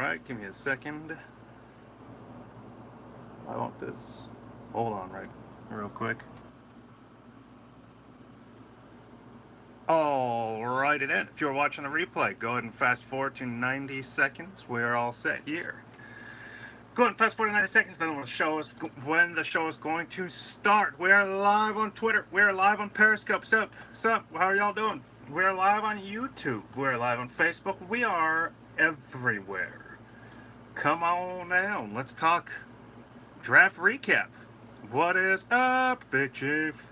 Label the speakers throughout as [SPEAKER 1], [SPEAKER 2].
[SPEAKER 1] Alright, give me a second. I want this. Hold on, right, real quick. Alrighty then. If you're watching the replay, go ahead and fast forward to 90 seconds. We're all set here. Go ahead and fast forward to 90 seconds, then when the show is going to start. We're live on Twitter. We're live on Periscope. Sup? How are y'all doing? We're live on YouTube. We're live on Facebook. We are everywhere. Come on down. Let's talk draft recap. What is up, Big Chief?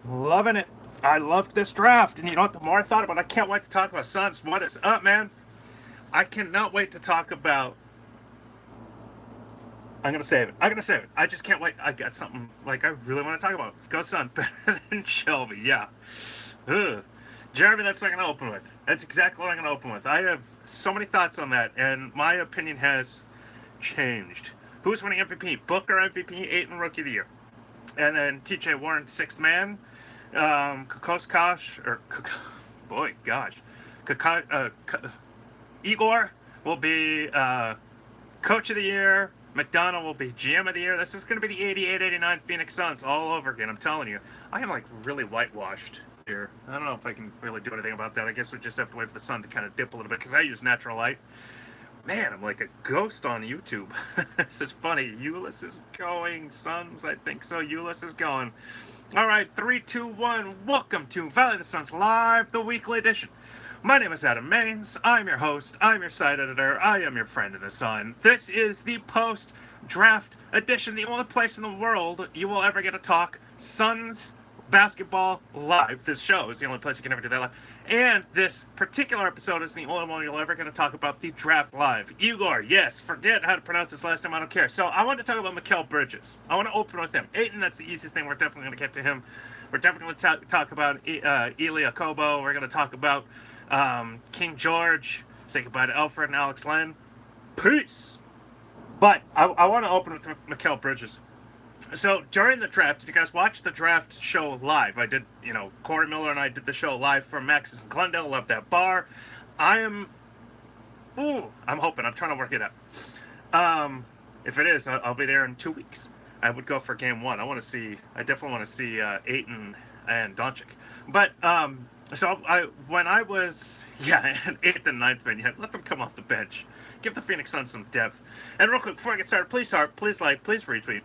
[SPEAKER 1] Loving it. I loved this draft, and you know what? The more I thought about it, I can't wait to talk about Suns. What is up, man? I cannot wait to talk about. I'm gonna save it. I just can't wait. I got something like I really want to talk about. Let's go, Sun. Better than Shelby. Yeah. Ugh. Jeremy, that's what I'm gonna open with. That's exactly what I'm gonna open with. I have so many thoughts on that, and my opinion has changed. Who's winning MVP? Booker MVP, Ayton Rookie of the Year, and then T.J. Warren, sixth man. Kokoskosh, or boy, gosh, Igor will be Coach of the Year. McDonough will be GM of the Year. This is going to be the 88-89 Phoenix Suns all over again. I'm telling you, I am like really whitewashed here. I don't know if I can really do anything about that. I guess we just have to wait for the sun to kind of dip a little bit because I use natural light. Man, I'm like a ghost on YouTube. This is funny. Ulyss is going. Suns, I think so. Ulyss is going. All right, 3, 2, 1. Welcome to Valley of the Suns Live, the weekly edition. My name is Adam Maines. I'm your host. I'm your site editor. I am your friend in the sun. This is the post-draft edition, the only place in the world you will ever get to talk Suns basketball live. This show is the only place you can ever do that live. And this particular episode is the only one you'll ever get to talk about the draft live. Igor, yes, forget how to pronounce this last name, I don't care. So I want to talk about Mikal Bridges. I want to open with him. Ayton, that's the easiest thing. We're definitely going to get to him. We're definitely going to talk about Elie Okobo. We're going to talk about King George. Say goodbye to Alfred and Alex Len. Peace. But I want to open with Mikal Bridges. So during the draft, did you guys watch the draft show live? I did, Corey Miller and I did the show live from Max's in Glendale. Love that bar. I'm hoping. I'm trying to work it out. If it is, I'll be there in 2 weeks. I would go for game one. I definitely want to see Ayton and Doncic. But, when I was, eighth and ninth man, let them come off the bench. Give the Phoenix Suns some depth. And real quick, before I get started, please like, please retweet.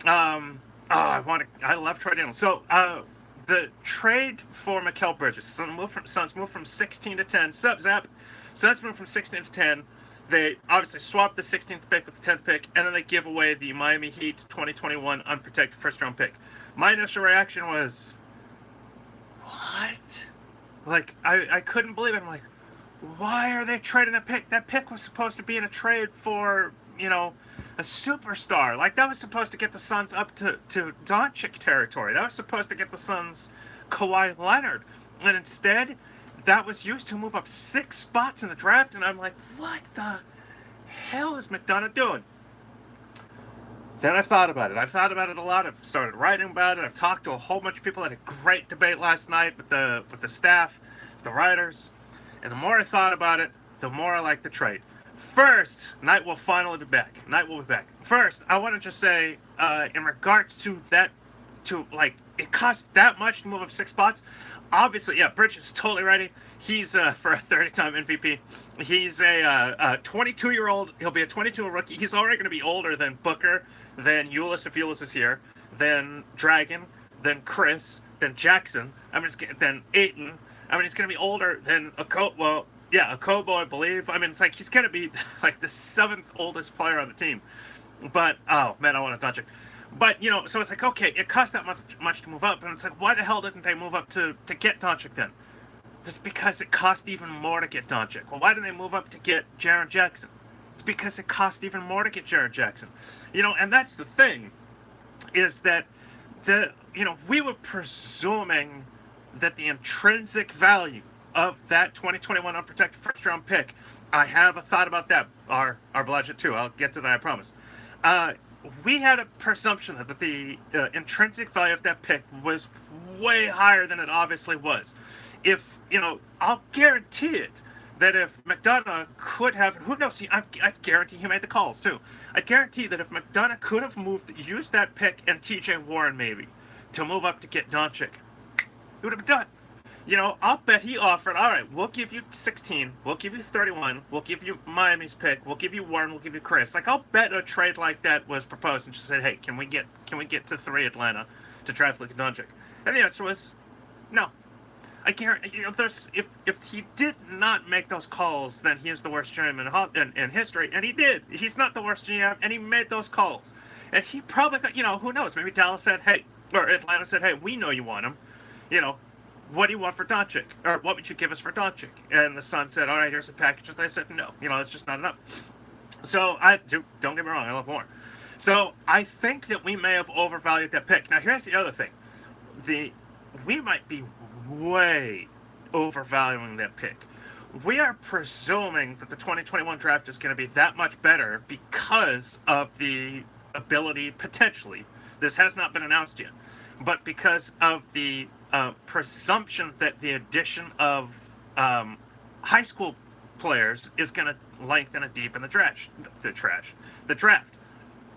[SPEAKER 1] I love Troy Daniels. So, the trade for Mikal Bridges, Suns moved from 16 to 10. Zap. Suns moved from 16 to 10. They obviously swapped the 16th pick with the 10th pick, and then they give away the Miami Heat 2021 unprotected first-round pick. My initial reaction was, what? Like, I couldn't believe it. I'm like, why are they trading that pick? That pick was supposed to be in a trade for, a superstar. Like, that was supposed to get the Suns up to Doncic territory. That was supposed to get the Suns Kawhi Leonard. And instead, that was used to move up 6 spots in the draft. And I'm like, what the hell is McDonough doing? Then I've thought about it. I've thought about it a lot. I've started writing about it. I've talked to a whole bunch of people. I had a great debate last night with the staff, with the writers. And the more I thought about it, the more I like the trade. First, Knight will finally be back. First, I want to just say, in regards to that, it costs that much to move up 6 spots. Obviously, Bridges is totally ready. He's, for a 30-time MVP, he's a 22-year-old. He'll be a 22-year-old rookie. He's already going to be older than Booker, than Ulyss, if Ulyss is here, than Dragon, than Chris, than Jackson, then Ayton. He's going to be older than Okobo, I believe. It's like he's going to be like the 7th oldest player on the team. But, oh, man, I want to touch it. But, so it's like, okay, it costs that much to move up. And it's like, why the hell didn't they move up to get Doncic then? It's because it cost even more to get Doncic. Well, why didn't they move up to get Jaren Jackson? It's because it cost even more to get Jaren Jackson. And that's the thing, is that we were presuming that the intrinsic value of that 2021 unprotected first-round pick, I have a thought about that. Our budget too. I'll get to that, I promise. We had a presumption that the intrinsic value of that pick was way higher than it obviously was. I'll guarantee it that if McDonough could have, who knows, I guarantee he made the calls too. I guarantee that if McDonough could have used that pick and T.J. Warren maybe to move up to get Doncic, it would have been done. You know, I'll bet he offered, all right, we'll give you 16, we'll give you 31, we'll give you Miami's pick, we'll give you Warren, we'll give you Chris. Like, I'll bet a trade like that was proposed and just said, hey, can we get to 3 Atlanta to draft Luka Doncic? And the answer was no. I guarantee, you know, if he did not make those calls, then he is the worst GM in history, and he did. He's not the worst GM, and he made those calls. And he probably got, you know, who knows, maybe Dallas said, hey, or Atlanta said, hey, we know you want him, you know, what do you want for Doncic? Or what would you give us for Doncic? And the Suns said, all right, here's a package. And they said, no, you know, it's just not enough. So, don't get me wrong, I love Warren. So, I think that we may have overvalued that pick. Now, here's the other thing. We might be way overvaluing that pick. We are presuming that the 2021 draft is going to be that much better because of the ability, potentially, this has not been announced yet, but because of the presumption that the addition of high school players is going to lengthen and deepen the draft.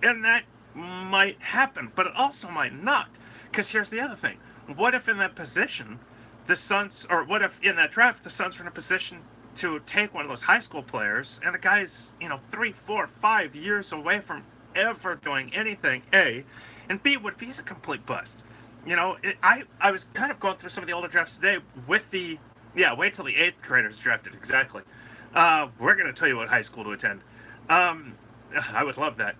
[SPEAKER 1] And that might happen, but it also might not. Because here's the other thing. What if in that position, the Suns, or what if in that draft, the Suns are in a position to take one of those high school players, and the guy's, you know, 3, 4, 5 years away from ever doing anything, A, and B, what if he's a complete bust? You know, I was kind of going through some of the older drafts today with the, wait till the 8th graders drafted, exactly. We're going to tell you what high school to attend. I would love that,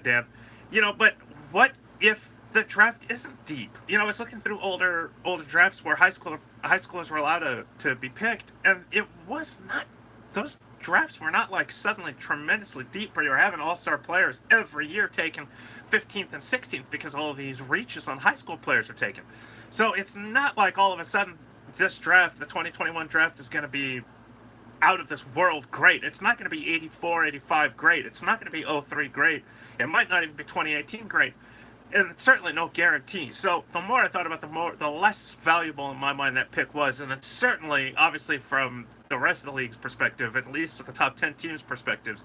[SPEAKER 1] Dan. You know, but what if the draft isn't deep? You know, I was looking through older drafts where high schoolers were allowed to be picked, and it was not, those drafts were not like suddenly tremendously deep where you were having all-star players every year taken 15th and 16th because all of these reaches on high school players are taken. So it's not like all of a sudden this draft, the 2021 draft, is going to be out of this world great. It's not going to be 84, 85 great. It's not going to be 03 great. It might not even be 2018 great. And it's certainly no guarantee. So the more I thought about the less valuable in my mind that pick was. And it's certainly, obviously, from the rest of the league's perspective, at least with the top 10 teams' perspectives,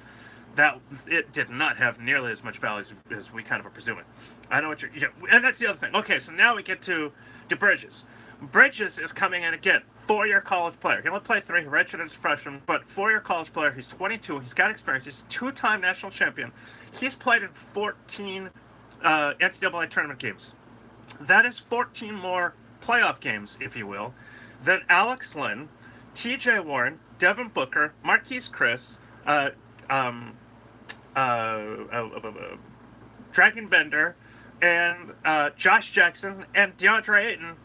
[SPEAKER 1] that it did not have nearly as much value as we kind of are presuming. I know what you're... Yeah, and that's the other thing. Okay, so now we get to Bridges. Bridges is coming in again. 4-year college player. He only played 3. He redshirted as a freshman, but 4-year college player. He's 22. He's got experience. He's a 2-time national champion. He's played in 14 NCAA tournament games. That is 14 more playoff games, if you will, than Alex Len, T.J. Warren, Devin Booker, Marquise Chris, Dragan Bender, and Josh Jackson, and DeAndre Ayton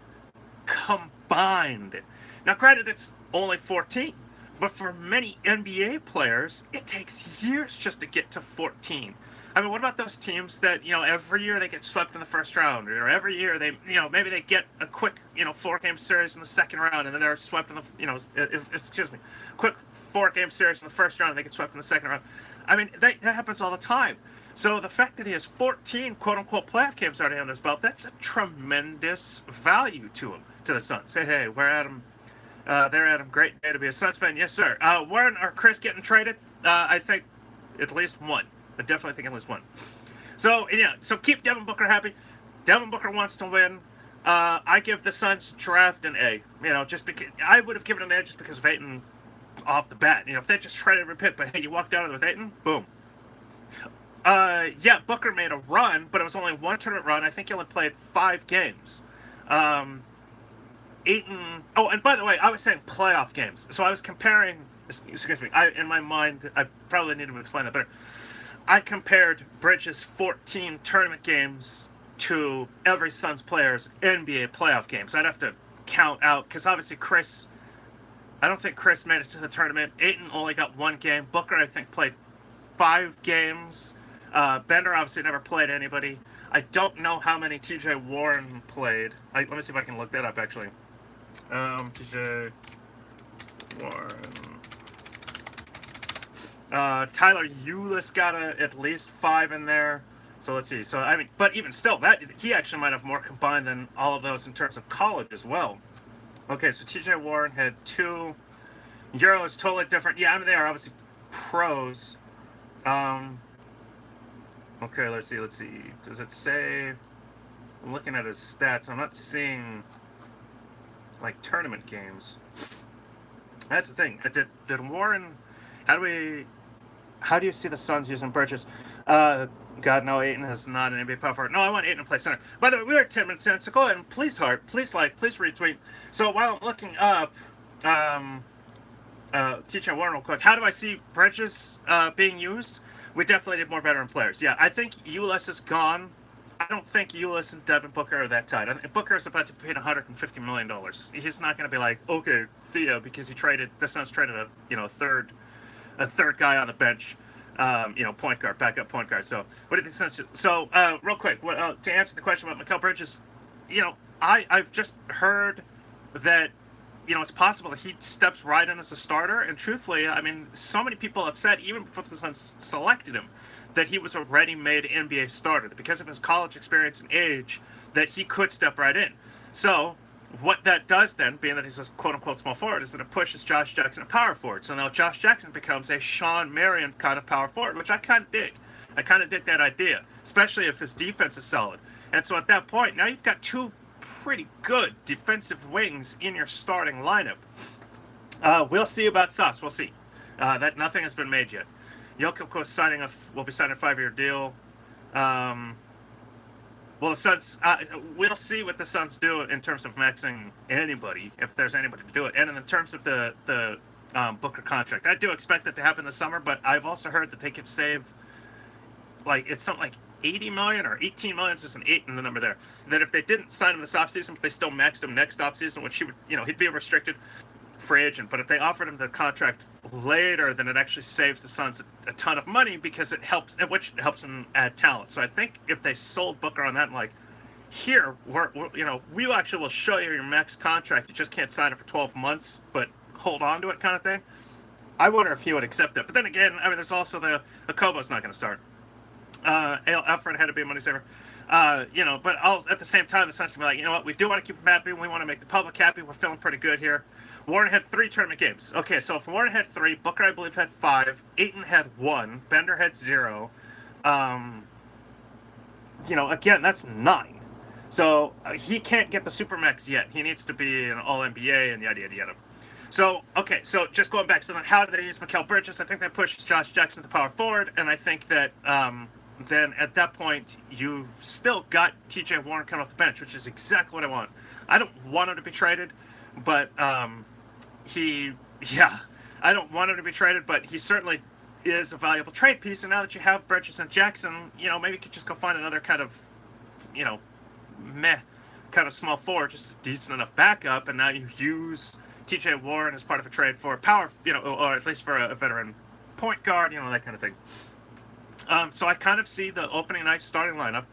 [SPEAKER 1] combined. Now, granted, it's only 14, but for many NBA players, it takes years just to get to 14. I mean, what about those teams that, you know, every year they get swept in the first round, or every year they, you know, maybe they get a quick, you know, 4-game series in the second round, and then they're swept in the, you know, quick 4-game series in the first round, and they get swept in the second round. I mean, that happens all the time. So the fact that he has 14 quote-unquote playoff games already under his belt, that's a tremendous value to him, to the Suns. Hey, we're Adam. They're Adam. Great day to be a Suns fan. Yes, sir. Warren or Chris getting traded? I think at least one. I definitely think at least one. So, yeah, so keep Devin Booker happy. Devin Booker wants to win. I give the Suns draft an A. You know, just because I would have given it an A just because of Ayton off the bat. You know, if they just traded every pick, but hey, you walked out with Ayton, boom. Yeah, Booker made a run, but it was only one tournament run. I think he only played 5 games. Ayton. Oh, and by the way, I was saying playoff games. So I was comparing. Excuse me. In my mind, I probably need to explain that better. I compared Bridges' 14 tournament games to every Suns player's NBA playoff games. I'd have to count out, because obviously I don't think Chris made it to the tournament. Ayton only got 1 game. Booker, I think, played 5 games. Bender obviously never played anybody. I don't know how many T.J. Warren played. Let me see if I can look that up, actually. T.J. Warren... Tyler Ulis got at least 5 in there. So let's see. So, I mean, but even still, he actually might have more combined than all of those in terms of college as well. Okay, so T.J. Warren had 2 Euro is totally different. Yeah, I mean they are obviously pros. Um, okay, let's see. Does it say? I'm looking at his stats. I'm not seeing like tournament games. That's the thing. Did Warren? How do we? How do you see the Suns using Bridges? God, no, Ayton is not an NBA power forward. No, I want Ayton to play center. By the way, we are 10 minutes in, so go ahead and please heart, please like, please retweet. So while I'm looking up, TJ Warren real quick, how do I see Bridges being used? We definitely need more veteran players. Yeah, I think Ulis is gone. I don't think Ulis and Devin Booker are that tight. I think Booker is about to be paid $150 million. He's not going to be like, okay, see ya, because the Suns traded a third guy on the bench, point guard, backup point guard. So what do you think? So real quick, to answer the question about Mikal Bridges, I've just heard that it's possible that he steps right in as a starter. And truthfully, I mean, so many people have said, even before the Suns selected him, that he was a ready-made NBA starter, that because of his college experience and age, that he could step right in. So what that does then, being that he's a quote-unquote small forward, is that it pushes Josh Jackson a power forward. So now Josh Jackson becomes a Sean Marion kind of power forward, which I kind of dig. I kind of dig that idea, especially if his defense is solid. And so at that point, now you've got two pretty good defensive wings in your starting lineup. We'll see about Sauce. We'll see. That nothing has been made yet. Jokic, of course, will be signing a 5-year deal. Well, the Suns, we'll see what the Suns do in terms of maxing anybody, if there's anybody to do it. And in terms of the Booker contract, I do expect that to happen this summer, but I've also heard that they could save, it's something like 80 million or 18 million, so there's an 8 in the number there, that if they didn't sign him this offseason, but they still maxed him next offseason, which he'd be a restricted free agent, but if they offered him the contract later, then it actually saves the Suns a ton of money because which helps them add talent. So I think if they sold Booker on that, and here, we actually will show you your max contract, you just can't sign it for 12 months, but hold on to it kind of thing, I wonder if he would accept that. But then again, I mean, there's also the Okobo's not going to start. Alfred had to be a money saver. But at the same time, the Suns be like, you know what, we do want to keep him happy. We want to make the public happy. We're feeling pretty good here. Warren had 3 tournament games. Okay, so if Warren had 3, Booker, I believe, had 5, Ayton had 1, Bender had 0. Again, that's 9. So he can't get the Supermax yet. He needs to be an All-NBA and yada, yada, yada. So, okay, so just going back, so then how do they use Mikal Bridges? I think that pushes Josh Jackson to the power forward, and I think that then at that point, you've still got TJ Warren coming off the bench, which is exactly what I want. I don't want him to be traded, but I don't want him to be traded, but he certainly is a valuable trade piece. And now that you have Bridges and Jackson, maybe you could just go find another kind of, meh kind of small forward, just a decent enough backup, and now you use TJ Warren as part of a trade for power, or at least for a veteran point guard, that kind of thing. So I kind of see the opening night starting lineup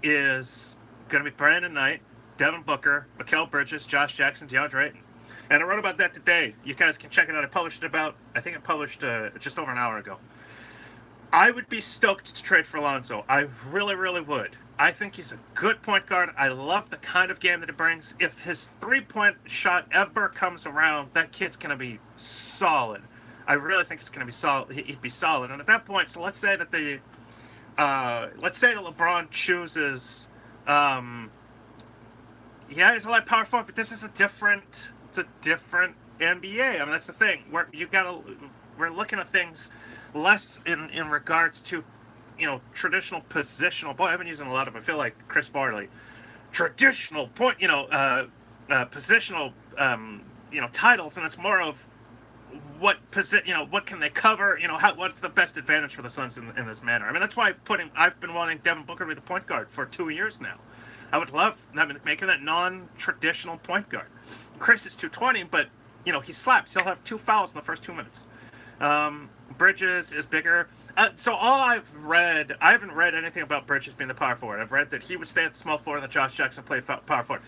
[SPEAKER 1] is going to be Brandon Knight, Devin Booker, Mikal Bridges, Josh Jackson, DeAndre Ayton. And I wrote about that today. You guys can check it out. I published just over an hour ago. I would be stoked to trade for Alonzo. I really, really would. I think he's a good point guard. I love the kind of game that he brings. If his 3-point shot ever comes around, that kid's going to be solid. I really think it's going to be solid. He'd be solid. And at that point, so let's say that LeBron chooses, he's a lot power forward, but this is a different NBA. I mean, that's the thing. We're looking at things less in regards to, traditional positional. Boy, I've been using a lot of, I feel like Chris Farley, traditional point, positional, titles, and it's more of what can they cover, what's the best advantage for the Suns in this manner. I mean, that's why I've been wanting Devin Booker to be the point guard for 2 years now. I would love making that non-traditional point guard. Chris is 220, but he slaps. He'll have 2 fouls in the first 2 minutes. Bridges is bigger. So all I haven't read anything about Bridges being the power forward. I've read that he would stay at the small forward and that Josh Jackson play power forward.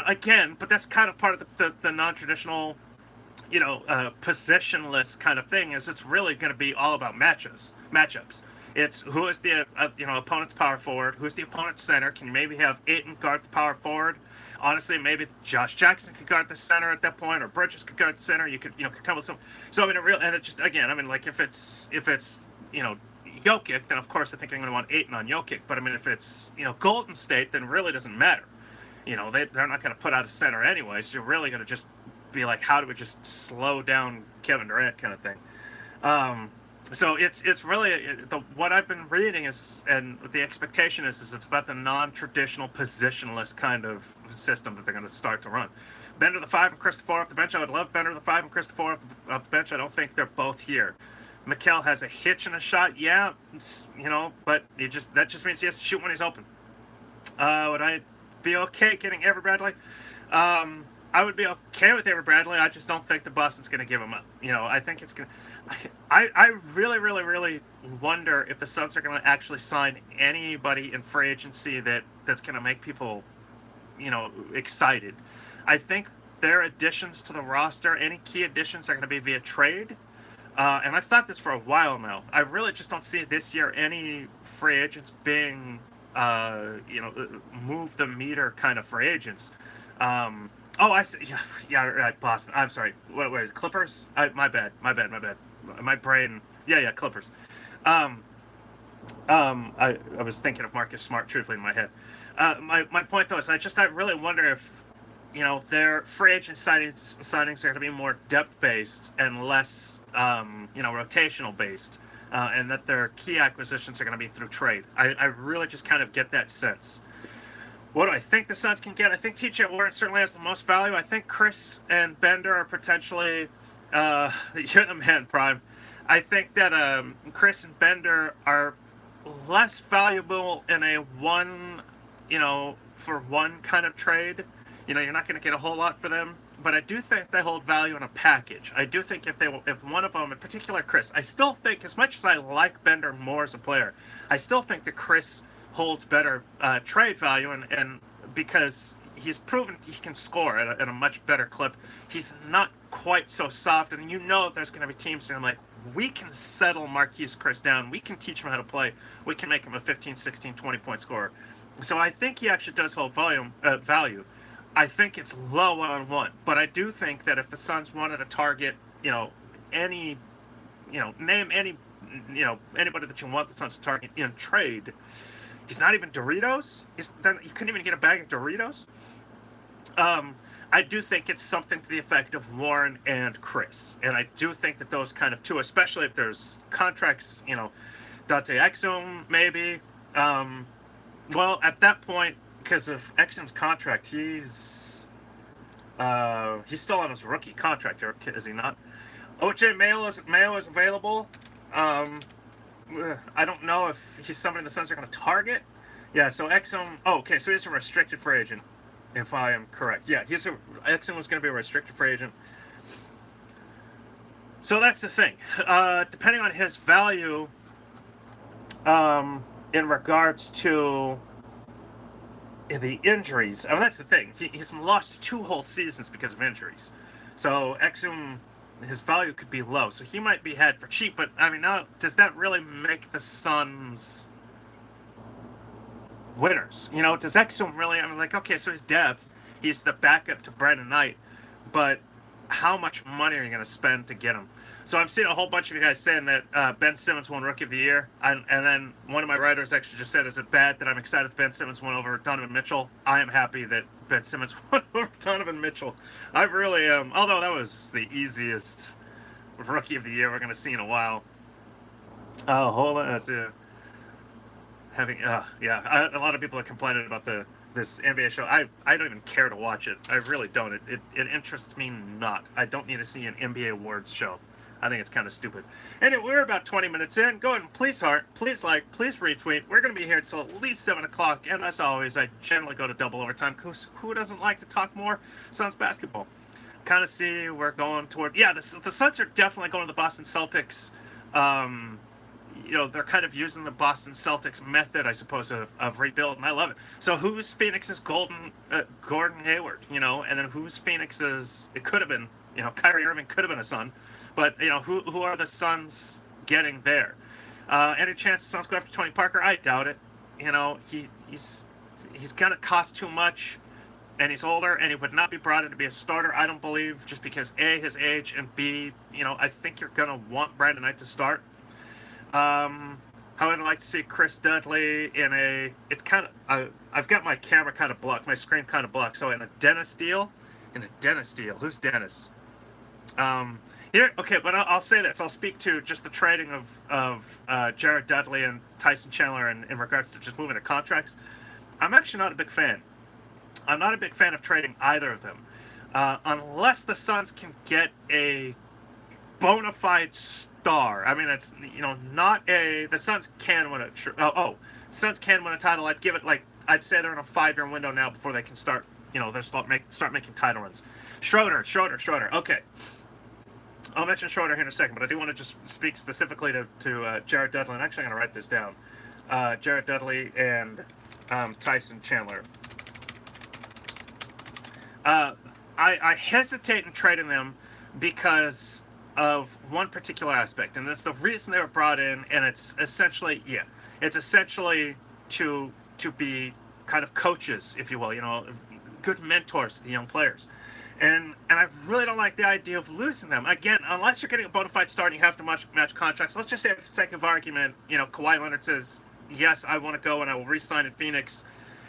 [SPEAKER 1] Again, but that's kind of part of the non-traditional, positionless kind of thing. Is it's really going to be all about matchups. It's who is the opponent's power forward, who's the opponent's center. Can you maybe have Ayton guard the power forward? Honestly, maybe Josh Jackson could guard the center at that point, or Bridges could guard the center. You could come with some. So I mean, and it just again, I mean, like if it's Jokic, then of course I think I'm going to want Ayton on Jokic. But I mean, if it's Golden State, then it really doesn't matter. They're not going to put out a center anyway. So you're really going to just be like, how do we just slow down Kevin Durant kind of thing. So it's really what I've been reading is, and the expectation is it's about the non-traditional positionless kind of system that they're going to start to run. Bender the 5 and Christopher off the bench. I would love Bender the 5 and Christopher off the bench. I don't think they're both here. Mikal has a hitch in a shot, yeah, but that just means he has to shoot when he's open. Would I be okay getting Avery Bradley? I would be okay with Avery Bradley. I just don't think the Boston's going to give him up. I think it's going to... I really, really, really wonder if the Suns are going to actually sign anybody in free agency that's going to make people, excited. I think their additions to the roster, any key additions, are going to be via trade. And I've thought this for a while now. I really just don't see this year any free agents being, move the meter kind of free agents. I see. Yeah, right. Boston. I'm sorry. What is it? Clippers? My bad. My brain. Yeah, Clippers. I was thinking of Marcus Smart, truthfully, in my head. My point though is I really wonder if their free agent signings are going to be more depth based and less rotational based, and that their key acquisitions are going to be through trade. I really just kind of get that sense. What do I think the Suns can get? I think T.J. Warren certainly has the most value. I think Chris and Bender are potentially... you're the man, Prime. I think that Chris and Bender are less valuable in a one-for-one kind of trade. You're not going to get a whole lot for them. But I do think they hold value in a package. I do think if one of them, in particular Chris, I still think, as much as I like Bender more as a player, I still think that Chris holds better trade value, and because he's proven he can score at a much better clip. He's not quite so soft, and there's going to be teams that are like, we can settle Marquise Chris down, we can teach him how to play, we can make him a 15, 16, 20-point scorer. So I think he actually does hold value. I think it's low one-on-one, but I do think that if the Suns wanted to target, name any, anybody that you want the Suns to target in trade. He's not even Doritos. You couldn't even get a bag of Doritos. I do think it's something to the effect of Warren and Chris, and I do think that those kind of two, especially if there's contracts, Dante Exum maybe. Well, at that point, because of Exum's contract, he's still on his rookie contract, is he not? OJ Mayo is available. I don't know if he's somebody the Suns are going to target. Yeah, so Exum... Oh, okay, so he's a restricted free agent, if I am correct. Yeah, Exum was going to be a restricted free agent. So that's the thing. Depending on his value, in regards to the injuries... I mean, that's the thing. He's lost 2 whole seasons because of injuries. So Exum... his value could be low, so he might be had for cheap. But I mean, now does that really make the Suns winners? Does Exum really? I mean, like, okay, so his depth, he's the backup to Brandon Knight, but how much money are you going to spend to get him? So I'm seeing a whole bunch of you guys saying that Ben Simmons won Rookie of the Year, and then one of my writers actually just said, "Is it bad that I'm excited that Ben Simmons won over Donovan Mitchell?" I am happy that Ben Simmons won over Donovan Mitchell. I really am. Although that was the easiest Rookie of the Year we're going to see in a while. Oh, hold on. That's it. A lot of people are complaining about this NBA show. I don't even care to watch it. I really don't. It interests me not. I don't need to see an NBA awards show. I think it's kind of stupid. Anyway, we're about 20 minutes in. Go ahead and please heart, please like, please retweet. We're going to be here until at least 7 o'clock. And as always, I generally go to double overtime. Who doesn't like to talk more Suns basketball? Kind of see we're going toward... Yeah, the Suns are definitely going to the Boston Celtics. They're kind of using the Boston Celtics method, I suppose, of rebuild, and I love it. So who's Phoenix's Gordon Hayward, and then who's Phoenix's... It could have been, Kyrie Irving could have been a Sun. But, who are the Suns getting there? Any chance the Suns go after Tony Parker? I doubt it. You know, he's gonna cost too much, and he's older, and he would not be brought in to be a starter. I don't believe, just because A, his age, and B, you know, I think you're gonna want Brandon Knight to start. I would like to see Chris Dudley in a. It's kind of. I've got my camera kind of blocked, my screen kind of blocked. So in a Dennis deal, who's Dennis? Here, okay, but I'll say this. I'll speak to just the trading of Jared Dudley and Tyson Chandler in regards to just moving the contracts. I'm actually not a big fan. I'm not a big fan of trading either of them, unless the Suns can get a bona fide star. I mean, it's, you know, not a. The Suns can win a. The Suns can win a title. I'd give it, like, I'd say they're in a 5-year window now before they can start. You know, they start making title runs. Schroeder. Okay. I'll mention Schroeder here in a second, but I do want to just speak specifically to Jared Dudley. And actually, I'm going to write this down. Jared Dudley and Tyson Chandler. I hesitate in trading them because of one particular aspect, and that's the reason they were brought in. And it's essentially, to be kind of coaches, if you will, you know, good mentors to the young players. And I really don't like the idea of losing them. Again, unless you're getting a bona fide start and you have to match contracts. Let's just say, for the sake of argument, you know, Kawhi Leonard says, yes, I want to go and I will re-sign in Phoenix.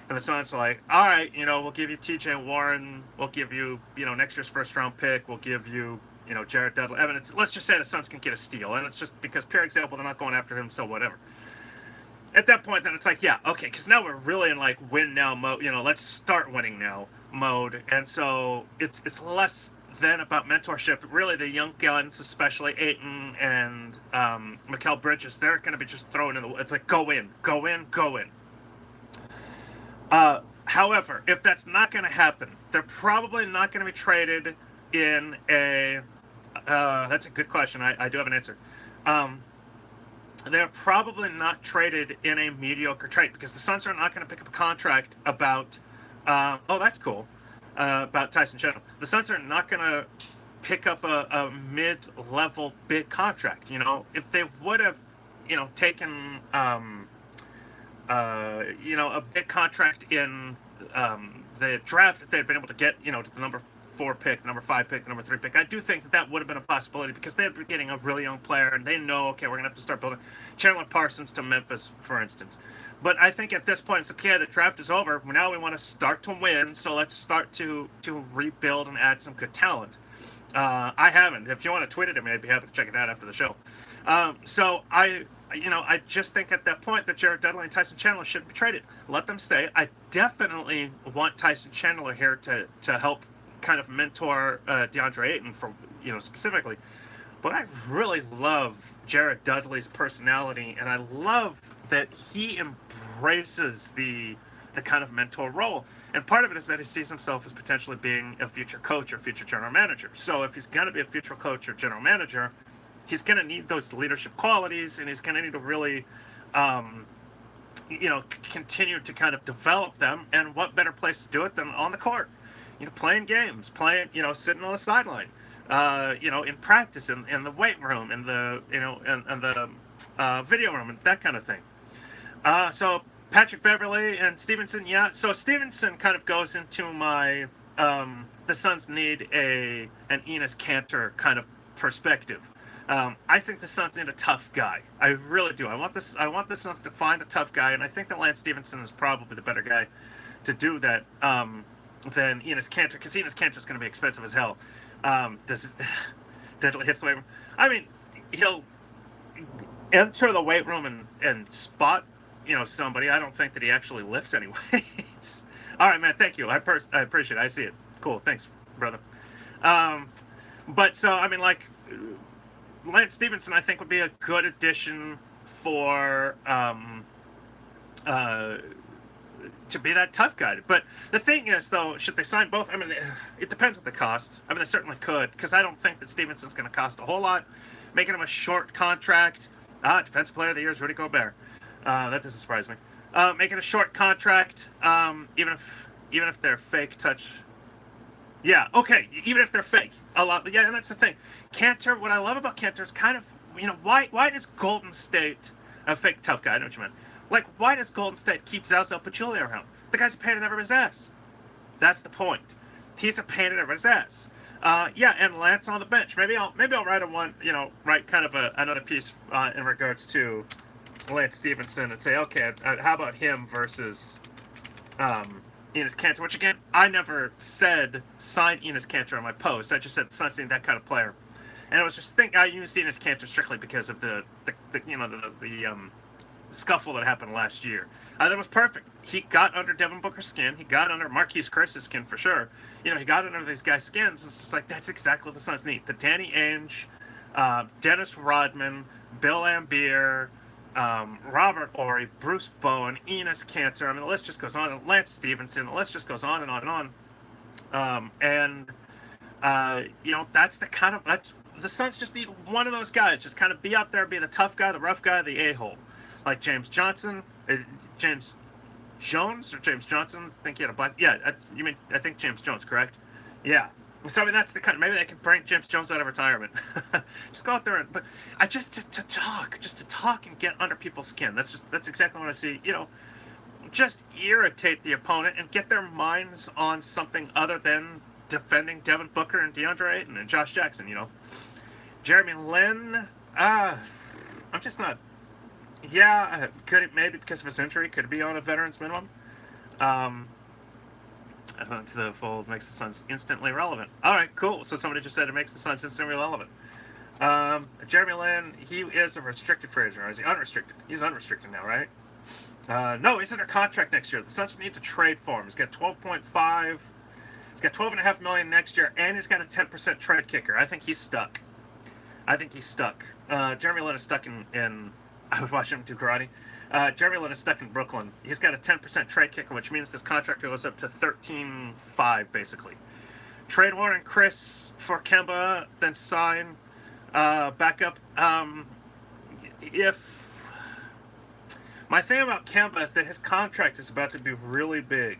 [SPEAKER 1] And the Suns are like, all right, you know, we'll give you T.J. Warren. We'll give you, you know, next year's first-round pick. We'll give you, you know, Jared Dudley. I mean, let's just say the Suns can get a steal. And it's just because, pure example, they're not going after him, so whatever. At that point, then it's like, yeah, okay, because now we're really in, like, win now mode. You know, let's start winning now mode. And so it's less than about mentorship. Really, the young guns, especially Ayton and Mikal Bridges, they're going to be just thrown in the... It's like, go in. However, if that's not going to happen, they're probably not going to be traded in a... that's a good question. I do have an answer. They're probably not traded in a mediocre trade, because the Suns are not going to pick up a contract about... that's cool. About Tyson Chandler. The Suns are not going to pick up a mid-level big contract. You know, if they would have, you know, taken... you know, a big contract in the draft, if they'd been able to get, you know, to the number 4 pick, the number 5 pick, the number 3 pick, I do think that would have been a possibility, because they'd be getting a really young player, and they know, okay, we're going to have to start building Chandler Parsons to Memphis, for instance. But I think at this point, it's okay, the draft is over. Now we want to start to win, so let's start to rebuild and add some good talent. I haven't. If you want to tweet it at me, I'd be happy to check it out after the show. So I just think at that point that Jared Dudley and Tyson Chandler shouldn't be traded. Let them stay. I definitely want Tyson Chandler here to help kind of mentor DeAndre Ayton, for, you know, specifically. But I really love Jared Dudley's personality, and I love that he embraces the kind of mentor role. And part of it is that he sees himself as potentially being a future coach or future general manager. So if he's going to be a future coach or general manager, he's going to need those leadership qualities, and he's going to need to really, you know, continue to kind of develop them. And what better place to do it than on the court? You know, playing games, you know, sitting on the sideline, you know, in practice, in the weight room, in the, you know, and the video room, and that kind of thing. So Patrick Beverley and Stevenson, yeah. So Stevenson kind of goes into my the Suns need an Enes Kanter kind of perspective. I think the Suns need a tough guy. I really do. I want the Suns to find a tough guy, and I think that Lance Stevenson is probably the better guy to do that than Enes Kanter, because Enes Kanter is going to be expensive as hell. Deadly hits the weight room. I mean, he'll enter the weight room and spot, you know, somebody. I don't think that he actually lifts anyways. All right, man. Thank you. I appreciate it. I see it. Cool. Thanks, brother. But so, I mean, like, Lance Stevenson, I think, would be a good addition for to be that tough guy. But the thing is, though, should they sign both? I mean, it depends on the cost. I mean, they certainly could, because I don't think that Stevenson's going to cost a whole lot. Making him a short contract. Defensive Player of the Year is Rudy Gobert. That doesn't surprise me. Making a short contract, even if they're fake touch. Yeah, okay, even if they're fake. A lot. Yeah, and that's the thing. Kanter, what I love about Kanter is kind of, you know, why does Golden State A fake tough guy, I know what you meant. Like, why does Golden State keep Zaza Pachulia around? The guy's a pain in everybody's ass. That's the point. He's a pain in everybody's ass. Yeah, and Lance on the bench. Maybe I'll write write kind of another piece in regards to Lance Stevenson and say, okay, how about him versus Enes Kanter? Which again, I never said sign Enes Kanter on my post. I just said the Suns need that kind of player, and I was just I used Enes Kanter strictly because of the scuffle that happened last year. That was perfect. He got under Devin Booker's skin. He got under Marquise Chris's skin for sure. He got under these guys' skins. It's just like, that's exactly what the Suns need. The Danny Ainge, Dennis Rodman, Bill Laimbeer, Robert Horry, Bruce Bowen, Enes Kanter. I mean, the list just goes on. And Lance Stevenson. The list just goes on and on and on. That's the Suns just need one of those guys. Just kind of be out there, be the tough guy, the rough guy, the a-hole. Like James Johnson, James Jones or James Johnson. I think he had a black. Yeah, I think James Jones, correct? Yeah. So I mean, that's the kind. Maybe they can bring James Jones out of retirement. Just go out there but just to talk and get under people's skin. That's exactly what I see. Just irritate the opponent and get their minds on something other than defending Devin Booker and DeAndre Ayton and Josh Jackson. Jeremy Lin. I'm just not. Yeah, maybe because of his injury, could be on a veteran's minimum. Adding to the fold makes the Suns instantly relevant. All right, cool. So somebody just said it makes the Suns instantly relevant. Jeremy Lin, he is a restricted free agent, or is he unrestricted? He's unrestricted now, right? No, he's under contract next year. The Suns need to trade for him. He's got 12.5. He's got $12.5 million next year, and he's got a 10% trade kicker. I think he's stuck. Jeremy Lin is stuck in I would watch him do karate. Jeremy Lin is stuck in Brooklyn. He's got a 10% trade kicker, which means this contract goes up to 13.5 basically. Trade Warren Chris for Kemba, then sign backup. If my thing about Kemba is that his contract is about to be really big.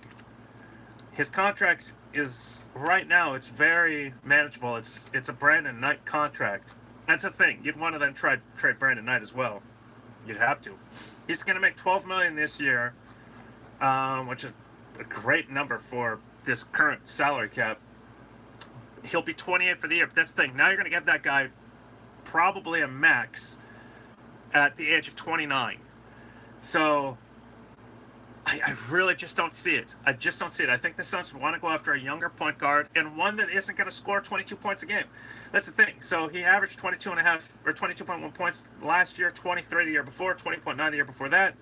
[SPEAKER 1] His contract is right now. It's very manageable. It's a Brandon Knight contract. That's a thing. You'd want to then trade Brandon Knight as well. You'd have to. He's going to make $12 million this year, which is a great number for this current salary cap. He'll be 28 for the year, but that's the thing. Now you're going to get that guy probably a max at the age of 29. So I really just don't see it. I think the Suns want to go after a younger point guard and one that isn't going to score 22 points a game. That's the thing. So he averaged 22.5 or 22.1 points last year, 23 the year before, 20.9 the year before that.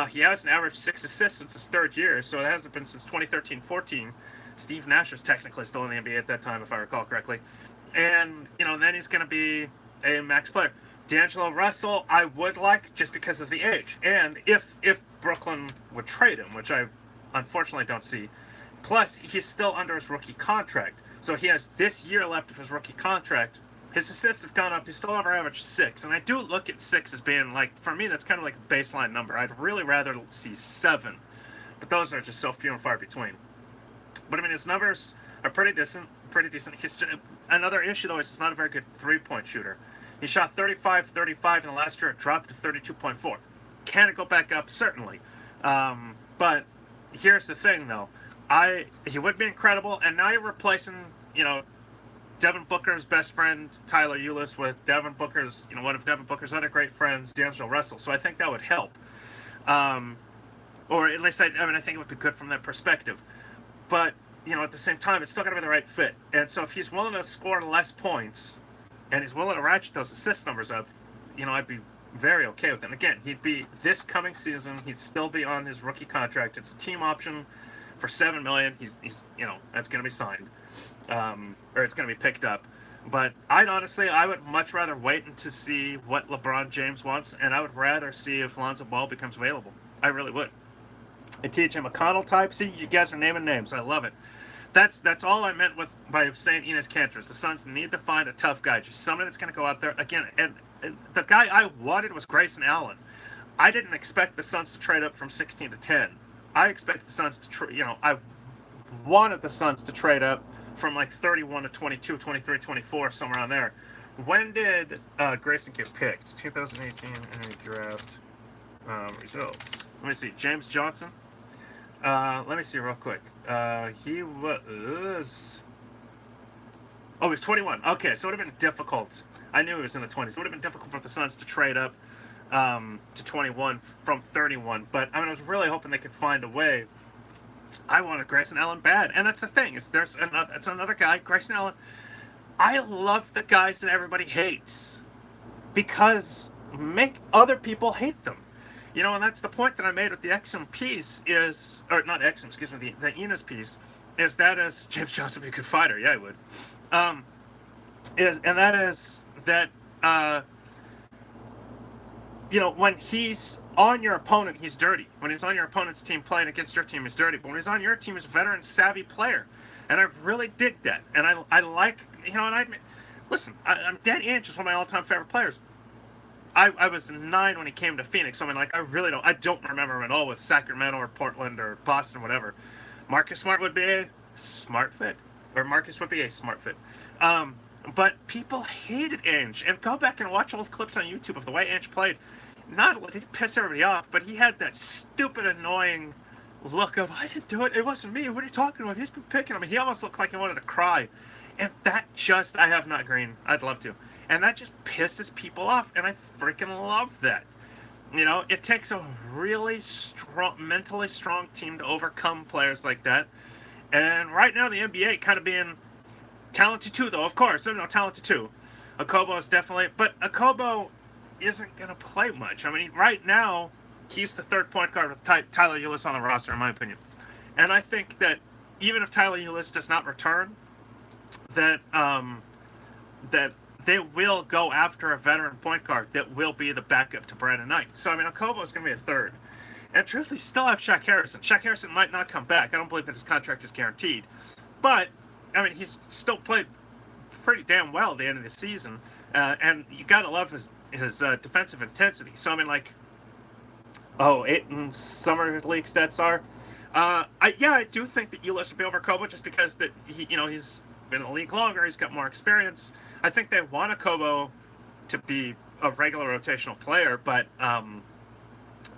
[SPEAKER 1] He hasn't averaged 6 assists since his third year, so it hasn't been since 2013-14. Steve Nash was technically still in the NBA at that time, if I recall correctly. And, then he's going to be a max player. D'Angelo Russell, I would like, just because of the age. And if Brooklyn would trade him, which I unfortunately don't see. Plus, he's still under his rookie contract. So he has this year left of his rookie contract. His assists have gone up. He's still over average 6. And I do look at 6 as being, for me, that's kind of like a baseline number. I'd really rather see 7. But those are just so few and far between. But, his numbers are pretty decent. Another issue, though, is he's not a very good three-point shooter. He shot 35-35 in the last year. It dropped to 32.4. Can it go back up? Certainly. But here's the thing, though. He would be incredible, and now you're replacing, Devin Booker's best friend, Tyler Ulis, with Devin Booker's, one of Devin Booker's other great friends, D'Angelo Russell. So I think that would help. Or at least, I think it would be good from that perspective. But, at the same time, it's still going to be the right fit. And so if he's willing to score less points, and he's willing to ratchet those assist numbers up, I'd be very okay with it. And again, he'd be, this coming season, he'd still be on his rookie contract. It's a team option for $7 million. He's that's going to be signed, or it's going to be picked up. But I would much rather wait and to see what LeBron James wants, and I would rather see if Lonzo Ball becomes available. I really would. A TJ McConnell type. See, you guys are naming names. I love it. That's all I meant by saying Enes Kanter. The Suns need to find a tough guy, just somebody that's going to go out there again. And the guy I wanted was Grayson Allen. I didn't expect the Suns to trade up from 16 to 10. I expected the Suns to I wanted the Suns to trade up from 31 to 22, 23, 24, somewhere around there. When did Grayson get picked? 2018 draft. Results. Let me see. James Johnson. Let me see real quick. He was. Oh, he was 21. Okay, so it would have been difficult. I knew he was in the 20s. It would have been difficult for the Suns to trade up to 21 from 31. But I mean, I was really hoping they could find a way. I wanted Grayson Allen bad, and that's the thing. Is there's another? It's another guy, Grayson Allen. I love the guys that everybody hates because make other people hate them. You know, and that's the point that I made with the Exum piece is, or not Exum, excuse me, the Enos piece, is that is James Johnson would be a good fighter. Yeah, he would. And that is that, you know, when he's on your opponent, he's dirty. When he's on your opponent's team playing against your team, he's dirty. But when he's on your team, he's a veteran, savvy player. And I really dig that. And I like, you know, and listen, I'm Danny Ainge is one of my all-time favorite players. I was 9 when he came to Phoenix. I mean, like, I don't remember him at all with Sacramento or Portland or Boston, whatever. Marcus Smart would be a smart fit. Or Marcus would be a smart fit. But people hated Ainge. And go back and watch old clips on YouTube of the way Ainge played. Not only did he piss everybody off, but he had that stupid, annoying look of, I didn't do it. It wasn't me. What are you talking about? He's been picking on me. He almost looked like he wanted to cry. And that just, I have not green. I'd love to. And that just pisses people off. And I freaking love that. You know, it takes a really strong, mentally strong team to overcome players like that. And right now, the NBA kind of being talented too, though, of course. No, talented too. Okobo is definitely, but Okobo isn't going to play much. I mean, right now, he's the third point guard with Tyler Ulis on the roster, in my opinion. And I think that even if Tyler Ulis does not return, that they will go after a veteran point guard that will be the backup to Brandon Knight. So, I mean, Okobo is going to be a third. And truthfully, you still have Shaq Harrison. Shaq Harrison might not come back. I don't believe that his contract is guaranteed. But, I mean, he's still played pretty damn well at the end of the season. And you got to love his defensive intensity. So, I mean, like, Ayton Summer League stats are. I do think that Ulis should be over Okobo just because that he's been in the league longer. He's got more experience. I think they want Okobo to be a regular rotational player, but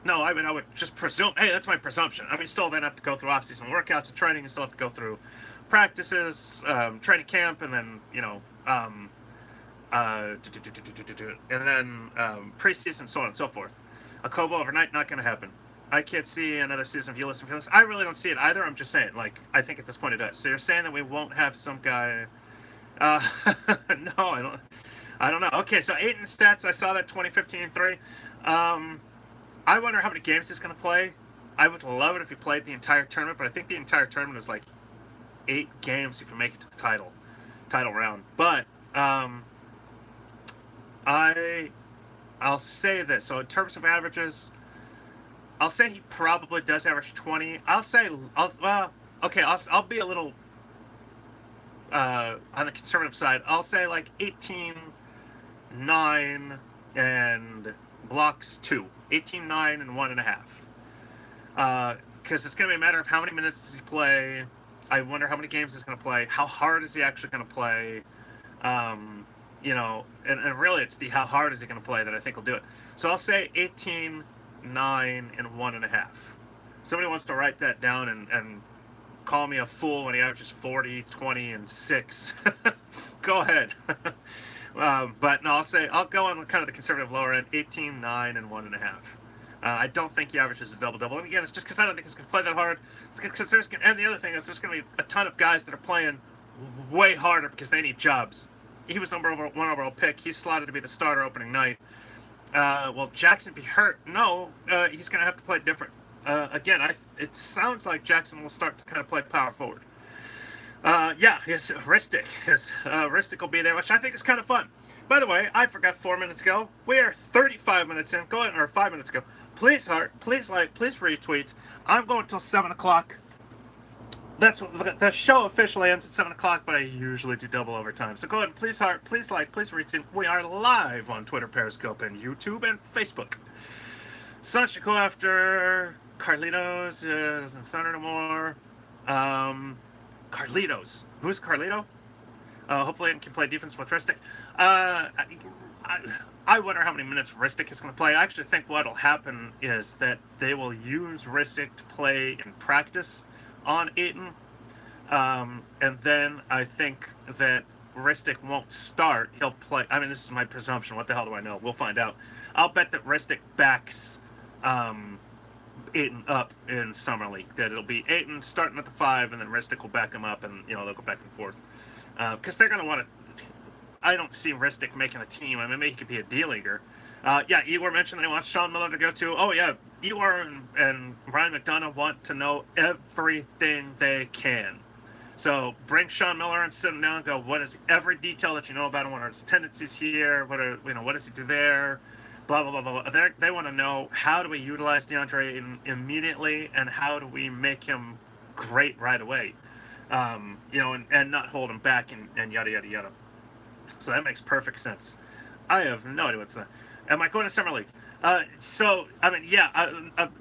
[SPEAKER 1] no, I mean, I would just presume. Hey, that's my presumption. I mean, still then have to go through off-season workouts and training, and still have to go through practices, training camp, and then and then preseason, so on and so forth. Okobo overnight, not going to happen. I can't see another season of Ulis and Felix. I really don't see it either. I'm just saying, like, I think at this point it does. So you're saying that we won't have some guy? No, I don't know. Okay, so Ayton stats. I saw that 2015-3. I wonder how many games he's going to play. I would love it if he played the entire tournament, but I think the entire tournament is like 8 games if you make it to the title round. But I'll say this. So in terms of averages, I'll say he probably does average 20. I'll be a little on the conservative side. I'll say like 18, 9, and blocks 2. 18, 9, and 1.5. Because it's going to be a matter of how many minutes does he play. I wonder how many games he's going to play. How hard is he actually going to play? And really it's the how hard is he going to play that I think will do it. So I'll say 18, 9, and 1.5. Somebody wants to write that down and call me a fool when he averages 40, 20, and 6. Go ahead. But no, I'll go on kind of the conservative lower end, 18, 9, and 1.5. I don't think he averages a double-double. And again, it's just because I don't think he's going to play that hard. And the other thing is there's going to be a ton of guys that are playing way harder because they need jobs. He was number 1 overall pick. He's slotted to be the starter opening night. Will Jackson be hurt? No, he's going to have to play different. Again, it sounds like Jackson will start to kind of play power forward. Ristic. Ristic will be there, which I think is kind of fun. By the way, I forgot 4 minutes ago. We are 35 minutes in. Go ahead, or 5 minutes ago. Please heart, please like, please retweet. I'm going until 7 o'clock. That's what the show officially ends at 7 o'clock, but I usually do double overtime. So go ahead and please heart, please like, please retweet. We are live on Twitter, Periscope, and YouTube, and Facebook. Suns should go after Carlitos, Thunder no more. Carlitos. Who's Carlito? Hopefully he can play defense with Ristic. I, I wonder how many minutes Ristic is going to play. I actually think what'll happen is that they will use Ristic to play in practice on Ayton. And then I think that Ristic won't start. He'll play. I mean, this is my presumption. What the hell do I know? We'll find out. I'll bet that Ristic backs Ayton up in Summer League. That it'll be Ayton starting at the 5, and then Ristic will back him up, and they'll go back and forth. Because they're going to want to. I don't see Ristic making a team. I mean, maybe he could be a D-leaguer. Yeah, Igor mentioned that he wants Sean Miller to go too. Oh, yeah, Igor and Ryan McDonough want to know everything they can. So bring Sean Miller and sit him down and go, what is every detail that you know about him? What are his tendencies here? What does he do there? Blah, blah, blah, blah. They want to know, how do we utilize DeAndre immediately, and how do we make him great right away? And not hold him back and yada, yada, yada. So that makes perfect sense. I have no idea what's that. Am I going to Summer League? So, I mean, yeah,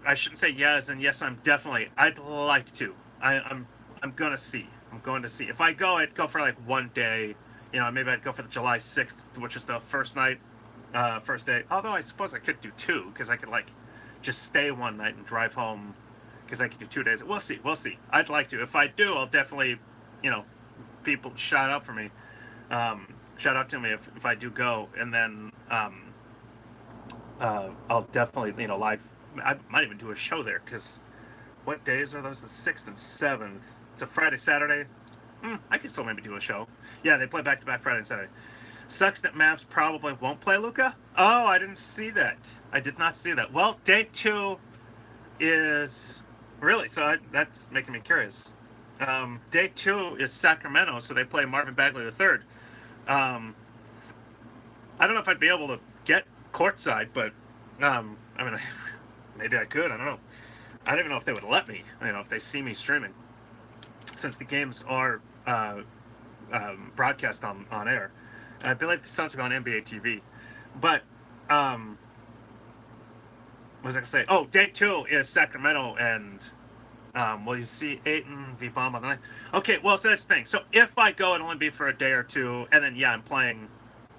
[SPEAKER 1] I shouldn't say yes, and yes, I'd like to. I'm going to see. I'm going to see. If I go, I'd go for like one day. Maybe I'd go for the July 6th, which is the first day. Although I suppose I could do 2, because I could like just stay one night and drive home, because I could do 2 days. We'll see. I'd like to. If I do, I'll definitely, people shout out for me. Shout out to me if I do go, and then I'll definitely live. I might even do a show there, because what days are those? The 6th and 7th. It's a Friday, Saturday. I could still maybe do a show. Yeah, they play back-to-back Friday and Saturday. Sucks that Mavs probably won't play Luka. Oh, I didn't see that. I did not see that. Well, day 2 is really, so that's making me curious. Day 2 is Sacramento, so they play Marvin Bagley III. I don't know if I'd be able to get courtside, but I mean, maybe I could. I don't know. I don't even know if they would let me. If they see me streaming, since the games are broadcast on air. I believe the Suns are on NBA TV, but what was I gonna say? Oh, day 2 is Sacramento, and will you see Ayton v. Bamba tonight? Okay, well, so that's the thing. So if I go, it'll only be for a day or 2, and then I'm playing.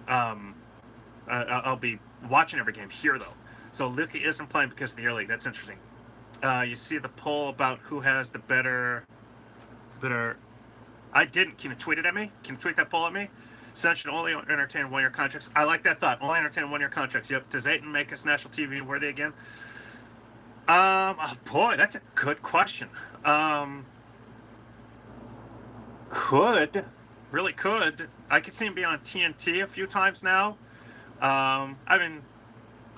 [SPEAKER 1] I'll be watching every game here though. So Luka isn't playing because of the EuroLeague. That's interesting. You see the poll about who has the better. I didn't. Can you tweet it at me? Can you tweet that poll at me? Suns should only entertain one-year contracts. I like that thought. Only entertain one-year contracts. Yep. Does Ayton make us national TV worthy again? Oh boy, that's a good question. Really could. I could see him be on TNT a few times now. I mean,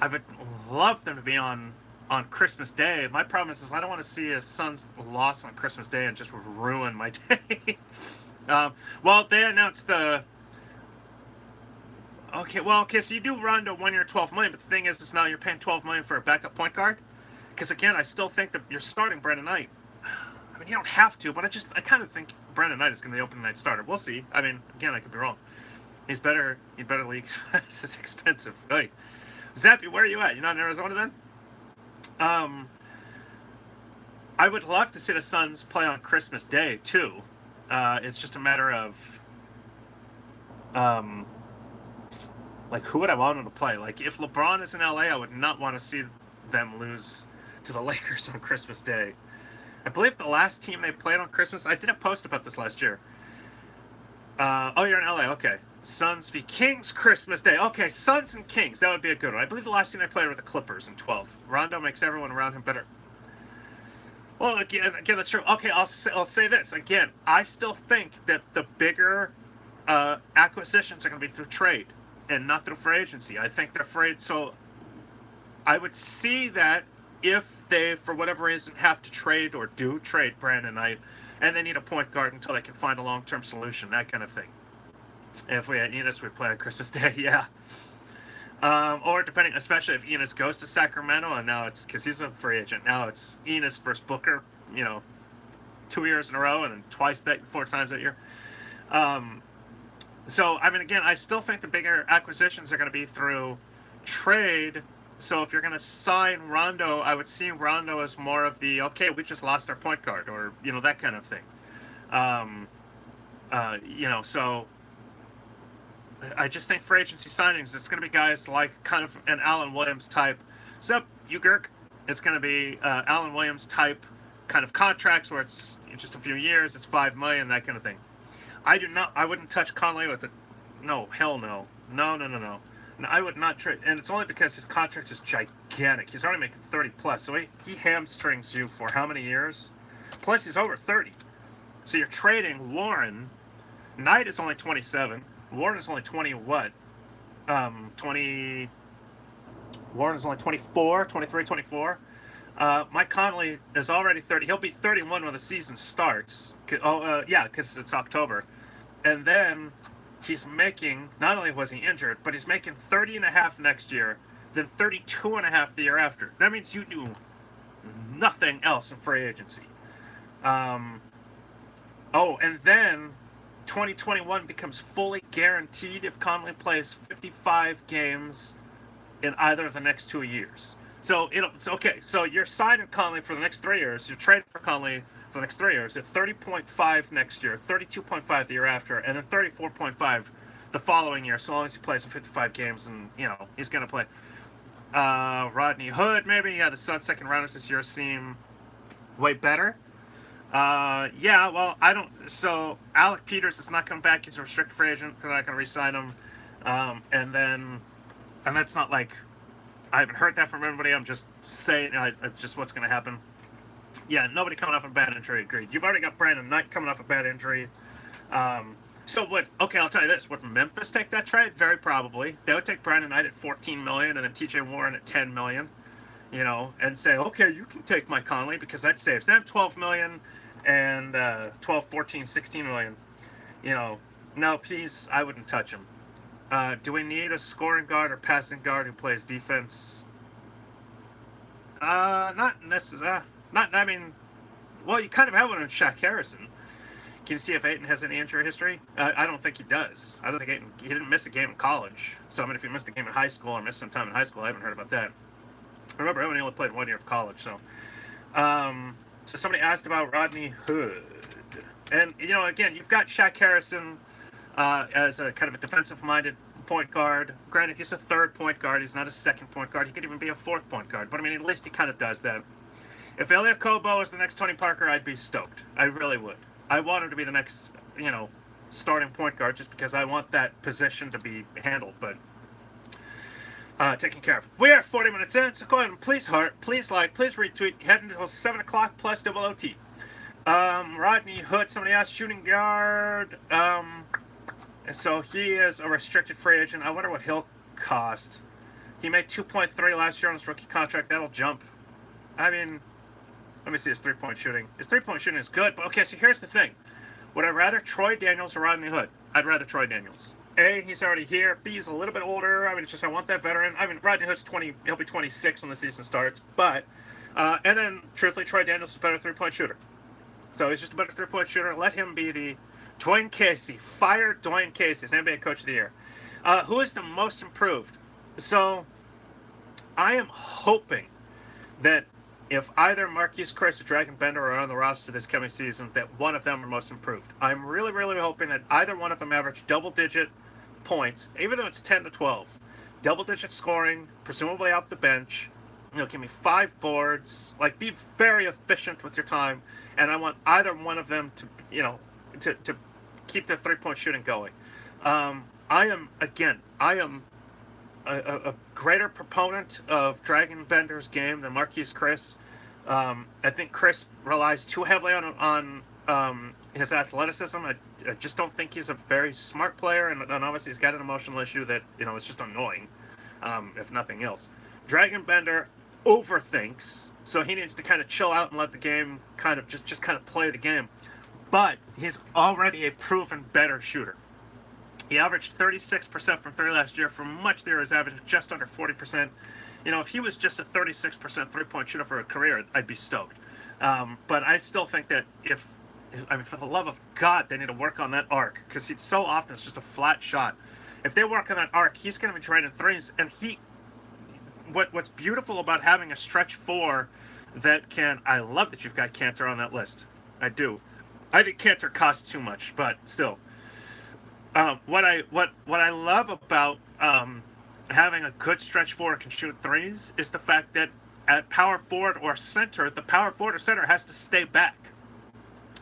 [SPEAKER 1] I would love them to be on Christmas Day. My problem is I don't want to see a Suns loss on Christmas Day and just ruin my day. Well, they announced the. Okay, so you do Rondo 1 year, $12 million, but the thing is now you're paying $12 million for a backup point guard. Because again, I still think that you're starting Brandon Knight. I mean, you don't have to, but I kind of think Brandon Knight is going to be the opening night starter. We'll see. I mean, again, I could be wrong. He's better league. It's expensive. Hey, Zappy, where are you at? You not in Arizona then? I would love to see the Suns play on Christmas Day too. It's just a matter of like who would I want them to play? Like if LeBron is in LA, I would not want to see them lose to the Lakers on Christmas Day. I believe the last team they played on Christmas, I did a post about this last year. Oh, you're in LA, okay. Suns v. Kings Christmas Day. Okay, Suns and Kings, that would be a good one. I believe the last team they played were the Clippers in 12. Rondo makes everyone around him better. Well, again, that's true. Okay, I'll say this. Again, I still think that the bigger acquisitions are going to be through trade and not through free agency. I think they're afraid, so I would see that if they, for whatever reason, have to trade or do trade Brandon Knight, and they need a point guard until they can find a long-term solution, that kind of thing. If we had Enos, we'd play on Christmas Day, yeah. Or depending, especially if Enos goes to Sacramento, and now it's, because he's a free agent, now it's Enos versus Booker, 2 years in a row, and then 4 times that year. So, I mean, again, I still think the bigger acquisitions are going to be through trade. So if you're going to sign Rondo, I would see Rondo as more of the, okay, we just lost our point guard, or, that kind of thing. So I just think for agency signings, it's going to be guys like kind of an Alan Williams type. Sup, you Gurk? It's going to be Alan Williams type kind of contracts where it's just a few years, it's $5 million, that kind of thing. I do not. I wouldn't touch Conley with it. No, hell no. No, no, no, no. No, I would not trade, and it's only because his contract is gigantic. He's already making 30 plus, so he hamstrings you for how many years? Plus, he's over 30. So you're trading Warren. Knight is only 27. Warren is only 20. What? 20. Warren is only 24, 23, 24. Mike Conley is already 30. He'll be 31 when the season starts. Yeah, because it's October. And then he's making, not only was he injured, but he's making 30 and a half next year, then 32 and a half the year after. That means you do nothing else in free agency. And then 2021 becomes fully guaranteed if Conley plays 55 games in either of the next 2 years. So it's okay. So you're signing Conley for the next 3 years. You're trading for Conley for the next 3 years at 30.5 next year, 32.5 the year after, and then 34.5 the following year, so long as he plays in 55 games, and he's going to play. Rodney Hood, maybe. Yeah, the Suns' second rounders this year seem way better. Yeah, well, I don't. So Alec Peters is not coming back. He's a restricted free agent. They're not going to re-sign him. And that's not like I haven't heard that from everybody. I'm just saying, just what's going to happen. Yeah, nobody coming off a bad injury. Agreed. You've already got Brandon Knight coming off a bad injury. So what? Okay, I'll tell you this: would Memphis take that trade? Very probably. They would take Brandon Knight at $14 million and then T.J. Warren at $10 million. And say, okay, you can take Mike Conley because that saves them $12 million and 12, 14, 16 million. No, please, I wouldn't touch him. Do we need a scoring guard or passing guard who plays defense? Not necessarily. Well, you kind of have one in Shaq Harrison. Can you see if Ayton has any injury history? I don't think he does. I don't think Ayton, he didn't miss a game in college. So, if he missed a game in high school or missed some time in high school, I haven't heard about that. Remember, he only played 1 year of college, so. So somebody asked about Rodney Hood. And, again, you've got Shaq Harrison as a kind of a defensive-minded point guard. Granted, he's a third point guard. He's not a second point guard. He could even be a fourth point guard. But, at least he kind of does that. If Elie Okobo is the next Tony Parker, I'd be stoked. I really would. I want him to be the next, starting point guard just because I want that position to be handled. But taken care of. We are 40 minutes in, so go ahead and please heart, please like, please retweet. Heading until 7 o'clock plus double OT. Rodney Hood, somebody asked, shooting guard. So he is a restricted free agent. I wonder what he'll cost. He made 2.3 last year on his rookie contract. That'll jump. Let me see his three-point shooting. His three-point shooting is good, but okay, so here's the thing. Would I rather Troy Daniels or Rodney Hood? I'd rather Troy Daniels. A, he's already here. B, he's a little bit older. It's just I want that veteran. Rodney Hood's 20. He'll be 26 when the season starts. But, and then, truthfully, Troy Daniels is a better three-point shooter. So he's just a better three-point shooter. Let him be the Dwayne Casey. Fire Dwayne Casey as NBA Coach of the Year. Who is the most improved? So, I am hoping that if either Marquise Chriss or Dragon Bender are on the roster this coming season, that one of them are most improved. I'm really, really hoping that either one of them average double-digit points, even though it's 10 to 12. Double-digit scoring, presumably off the bench. Give me 5 boards. Be very efficient with your time. And I want either one of them to, to keep the three-point shooting going. I am a greater proponent of Dragon Bender's game than Marquise Chriss. I think Chriss relies too heavily on his athleticism. I just don't think he's a very smart player, and obviously he's got an emotional issue that is just annoying, if nothing else. Dragon Bender overthinks, so he needs to kind of chill out and let the game kind of just kind of play the game. But he's already a proven better shooter. He averaged 36% from three last year. For much there, he's averaged just under 40%. If he was just a 36% three-point shooter for a career, I'd be stoked. But I still think that for the love of God, they need to work on that arc because so often it's just a flat shot. If they work on that arc, he's going to be draining threes. And what's beautiful about having a stretch four that can, I love that you've got Kanter on that list. I do. I think Kanter costs too much, but still. What I love about having a good stretch forward who can shoot threes is the fact that at power forward or center, the power forward or center has to stay back.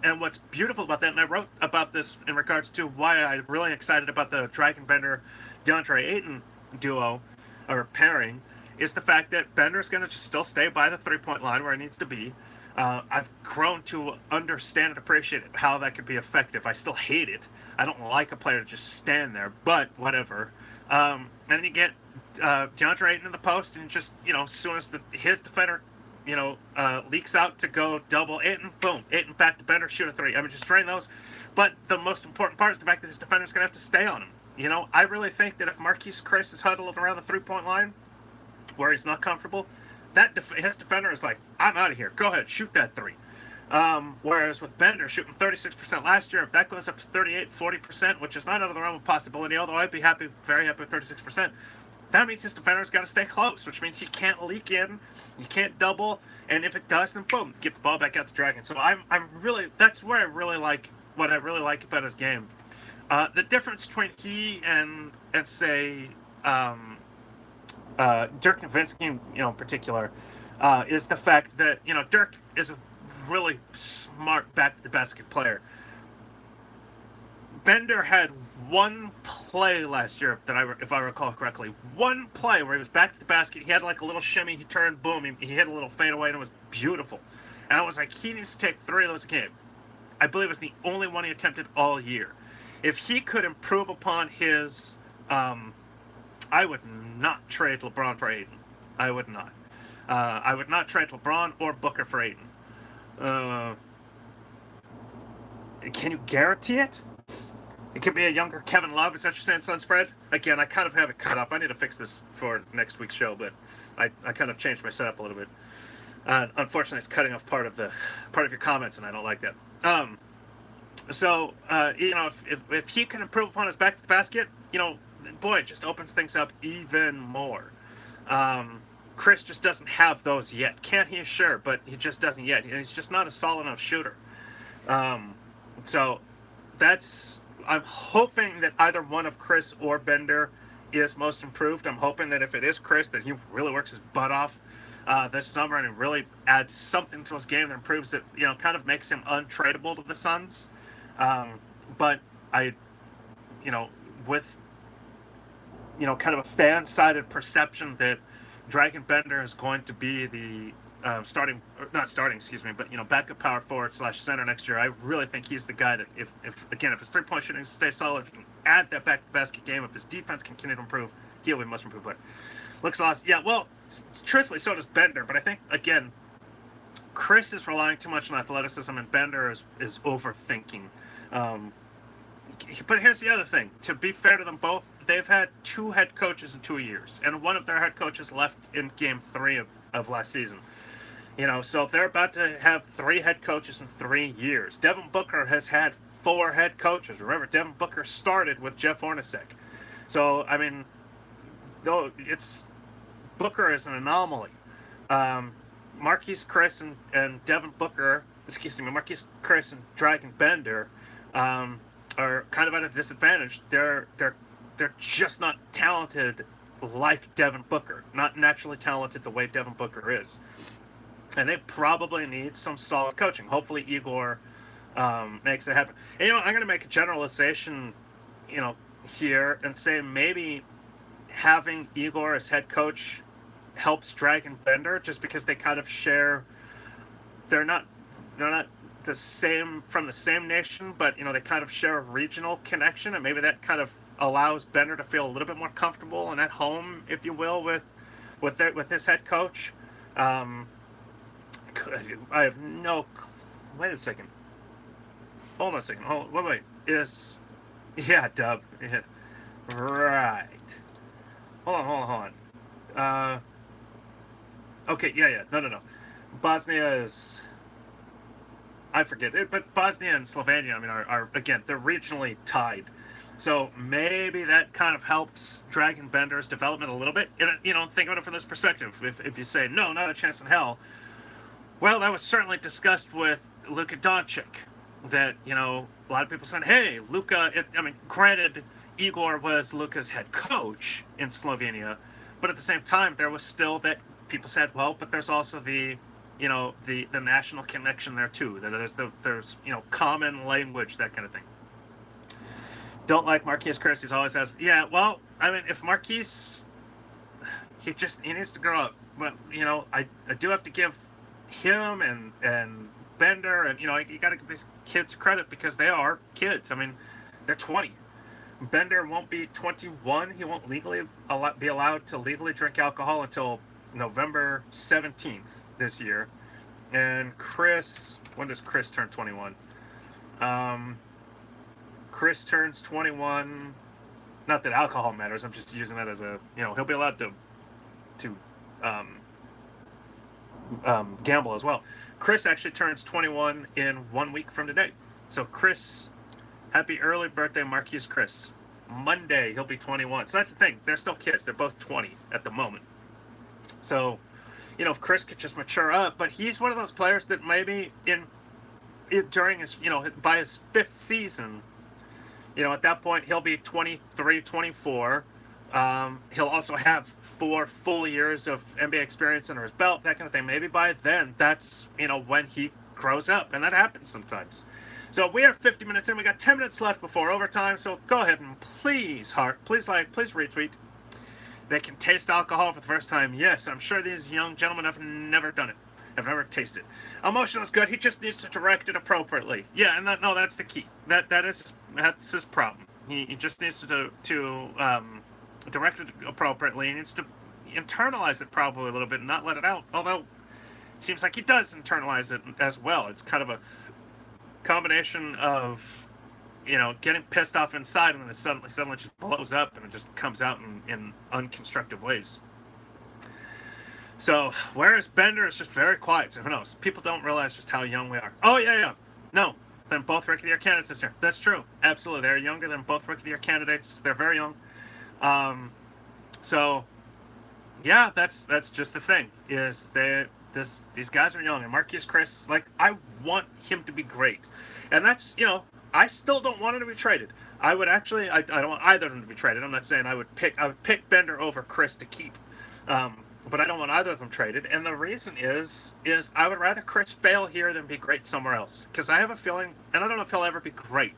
[SPEAKER 1] And what's beautiful about that, and I wrote about this in regards to why I'm really excited about the Dragon Bender DeAndre Ayton duo or pairing, is the fact that Bender's going to just still stay by the 3-point line where he needs to be. I've grown to understand and appreciate how that could be effective. I still hate it. I don't like a player to just stand there, but whatever. And then you get DeAndre Ayton in the post, and just, as soon as his defender, leaks out to go double Ayton, boom, Ayton back to Bender, shoot a three. I mean, just drain those. But the most important part is the fact that his defender's going to have to stay on him. I really think that if Marquese Chriss is huddled around the 3-point line where he's not comfortable, his defender is like, I'm out of here. Go ahead, shoot that three. Whereas with Bender shooting 36% last year, if that goes up to 38, 40%, which is not out of the realm of possibility, although I'd be very happy with 36%, that means his defender's got to stay close, which means he can't leak in, you can't double, and if it does, then boom, get the ball back out to Dragon. So that's where I really like, what I really like about his game. The difference between he and say, Dirk Nowitzki, in particular, is the fact that, Dirk is a really smart back-to-the-basket player. Bender had one play last year, if I recall correctly. One play where he was back to the basket. He had like a little shimmy. He turned, boom. He hit a little fadeaway, and it was beautiful. And I was like, he needs to take 3 of those a game. I believe it was the only one he attempted all year. If he could improve upon his... I would not trade LeBron for Ayton. I would not. I would not trade LeBron or Booker for Ayton. Can you guarantee it? It could be a younger Kevin Love. Is that you're saying, Sunspread? Again, I kind of have it cut off. I need to fix this for next week's show, but I kind of changed my setup a little bit. Unfortunately, it's cutting off part of your comments, and I don't like that. If he can improve upon his back to the basket, boy, it just opens things up even more. Chris just doesn't have those yet. Can he? Sure, but he just doesn't yet. He's just not a solid enough shooter. So I'm hoping that either one of Chris or Bender is most improved. I'm hoping that if it is Chris, that he really works his butt off this summer and really adds something to his game that improves it, kind of makes him untradeable to the Suns. But with kind of a fan-sided perception that Dragon Bender is going to be the backup power forward / center next year. I really think he's the guy that if his 3-point shooting stays solid, if he can add that back to the basket game, if his defense can continue to improve, he'll be a much improved player. Looks lost. Yeah, well, truthfully, so does Bender, but I think, again, Chris is relying too much on athleticism, and Bender is overthinking. But here's the other thing. To be fair to them both, they've had 2 head coaches in 2 years, and one of their head coaches left in Game 3 of last season. So if they're about to have 3 head coaches in 3 years, Devin Booker has had 4 head coaches. Remember, Devin Booker started with Jeff Hornacek. So, I mean, though Booker is an anomaly. Marquese Chriss and Dragon Bender are kind of at a disadvantage. They're just not talented like Devin Booker, not naturally talented the way Devin Booker is. And they probably need some solid coaching. Hopefully Igor makes it happen. And, I'm going to make a generalization, here and say maybe having Igor as head coach helps Dragon Bender just because they kind of share. They're not the same from the same nation, but they kind of share a regional connection, and maybe that kind of allows Bender to feel a little bit more comfortable and at home, if you will, with his head coach. I have no. Wait a second. Hold on a second. Wait. Dub. Yeah. Right. Hold on. Okay. Yeah. No. Bosnia is. I forget it, but Bosnia and Slovenia, are again, they're regionally tied. So maybe that kind of helps Dragon Bender's development a little bit. Think about it from this perspective. If you say, no, not a chance in hell. Well, that was certainly discussed with Luka Doncic. that, you know, a lot of people said, hey, Luka, I mean, granted, Igor was Luka's head coach in Slovenia, but at the same time, there was still that people said, well, but there's also the, you know, the national connection there too. That there's you know, common language, that kind of thing. Don't like Marquise Chris. He's always has, yeah. Well, I mean, if Marquise, he needs to grow up. But you know, I do have to give him and Bender, and you know, you got to give these kids credit because they are kids. I mean, they're 20. Bender won't be 21. He won't be allowed to legally drink alcohol until November 17th this year. And Chris, when does Chris turn 21? Um, Chris turns 21. Not that alcohol matters. I'm just using that as a, you know, he'll be allowed to um, gamble as well. Chris actually turns 21 in 1 week from today. So Chris, happy early birthday, Marquise Chris. Monday he'll be 21. So that's the thing. They're still kids. They're both 20 at the moment. So, you know, if Chris could just mature up, but he's one of those players that maybe during his, you know, by his 5th season, you know, at that point he'll be 23, 24. He'll also have 4 full years of NBA experience under his belt, that kind of thing. Maybe by then, that's, you know, when he grows up, and that happens sometimes. So we are 50 minutes in. We got 10 minutes left before overtime. So go ahead and please like, please retweet. They can taste alcohol for the first time. Yes, I'm sure these young gentlemen have never done it. Have never tasted. Emotional is good. He just needs to direct it appropriately. Yeah, and that's the key. That's his problem. He just needs to direct it appropriately. He needs to internalize it probably a little bit and not let it out. Although it seems like he does internalize it as well. It's kind of a combination of, you know, getting pissed off inside and then it suddenly just blows up and it just comes out in unconstructive ways. So whereas Bender is just very quiet, so who knows? People don't realize just how young we are. Oh yeah. No, then both Rookie of the Year candidates this year. That's true. Absolutely, they're younger than both Rookie of the Year candidates. They're very young. So yeah, that's just the thing is these guys are young, and Marquise Chris, like, I want him to be great, and that's, you know, I still don't want him to be traded. I would actually, I don't want either of them to be traded. I'm not saying I would pick Bender over Chris to keep, but I don't want either of them traded, and the reason is I would rather Chris fail here than be great somewhere else, because I have a feeling, and I don't know if he'll ever be great,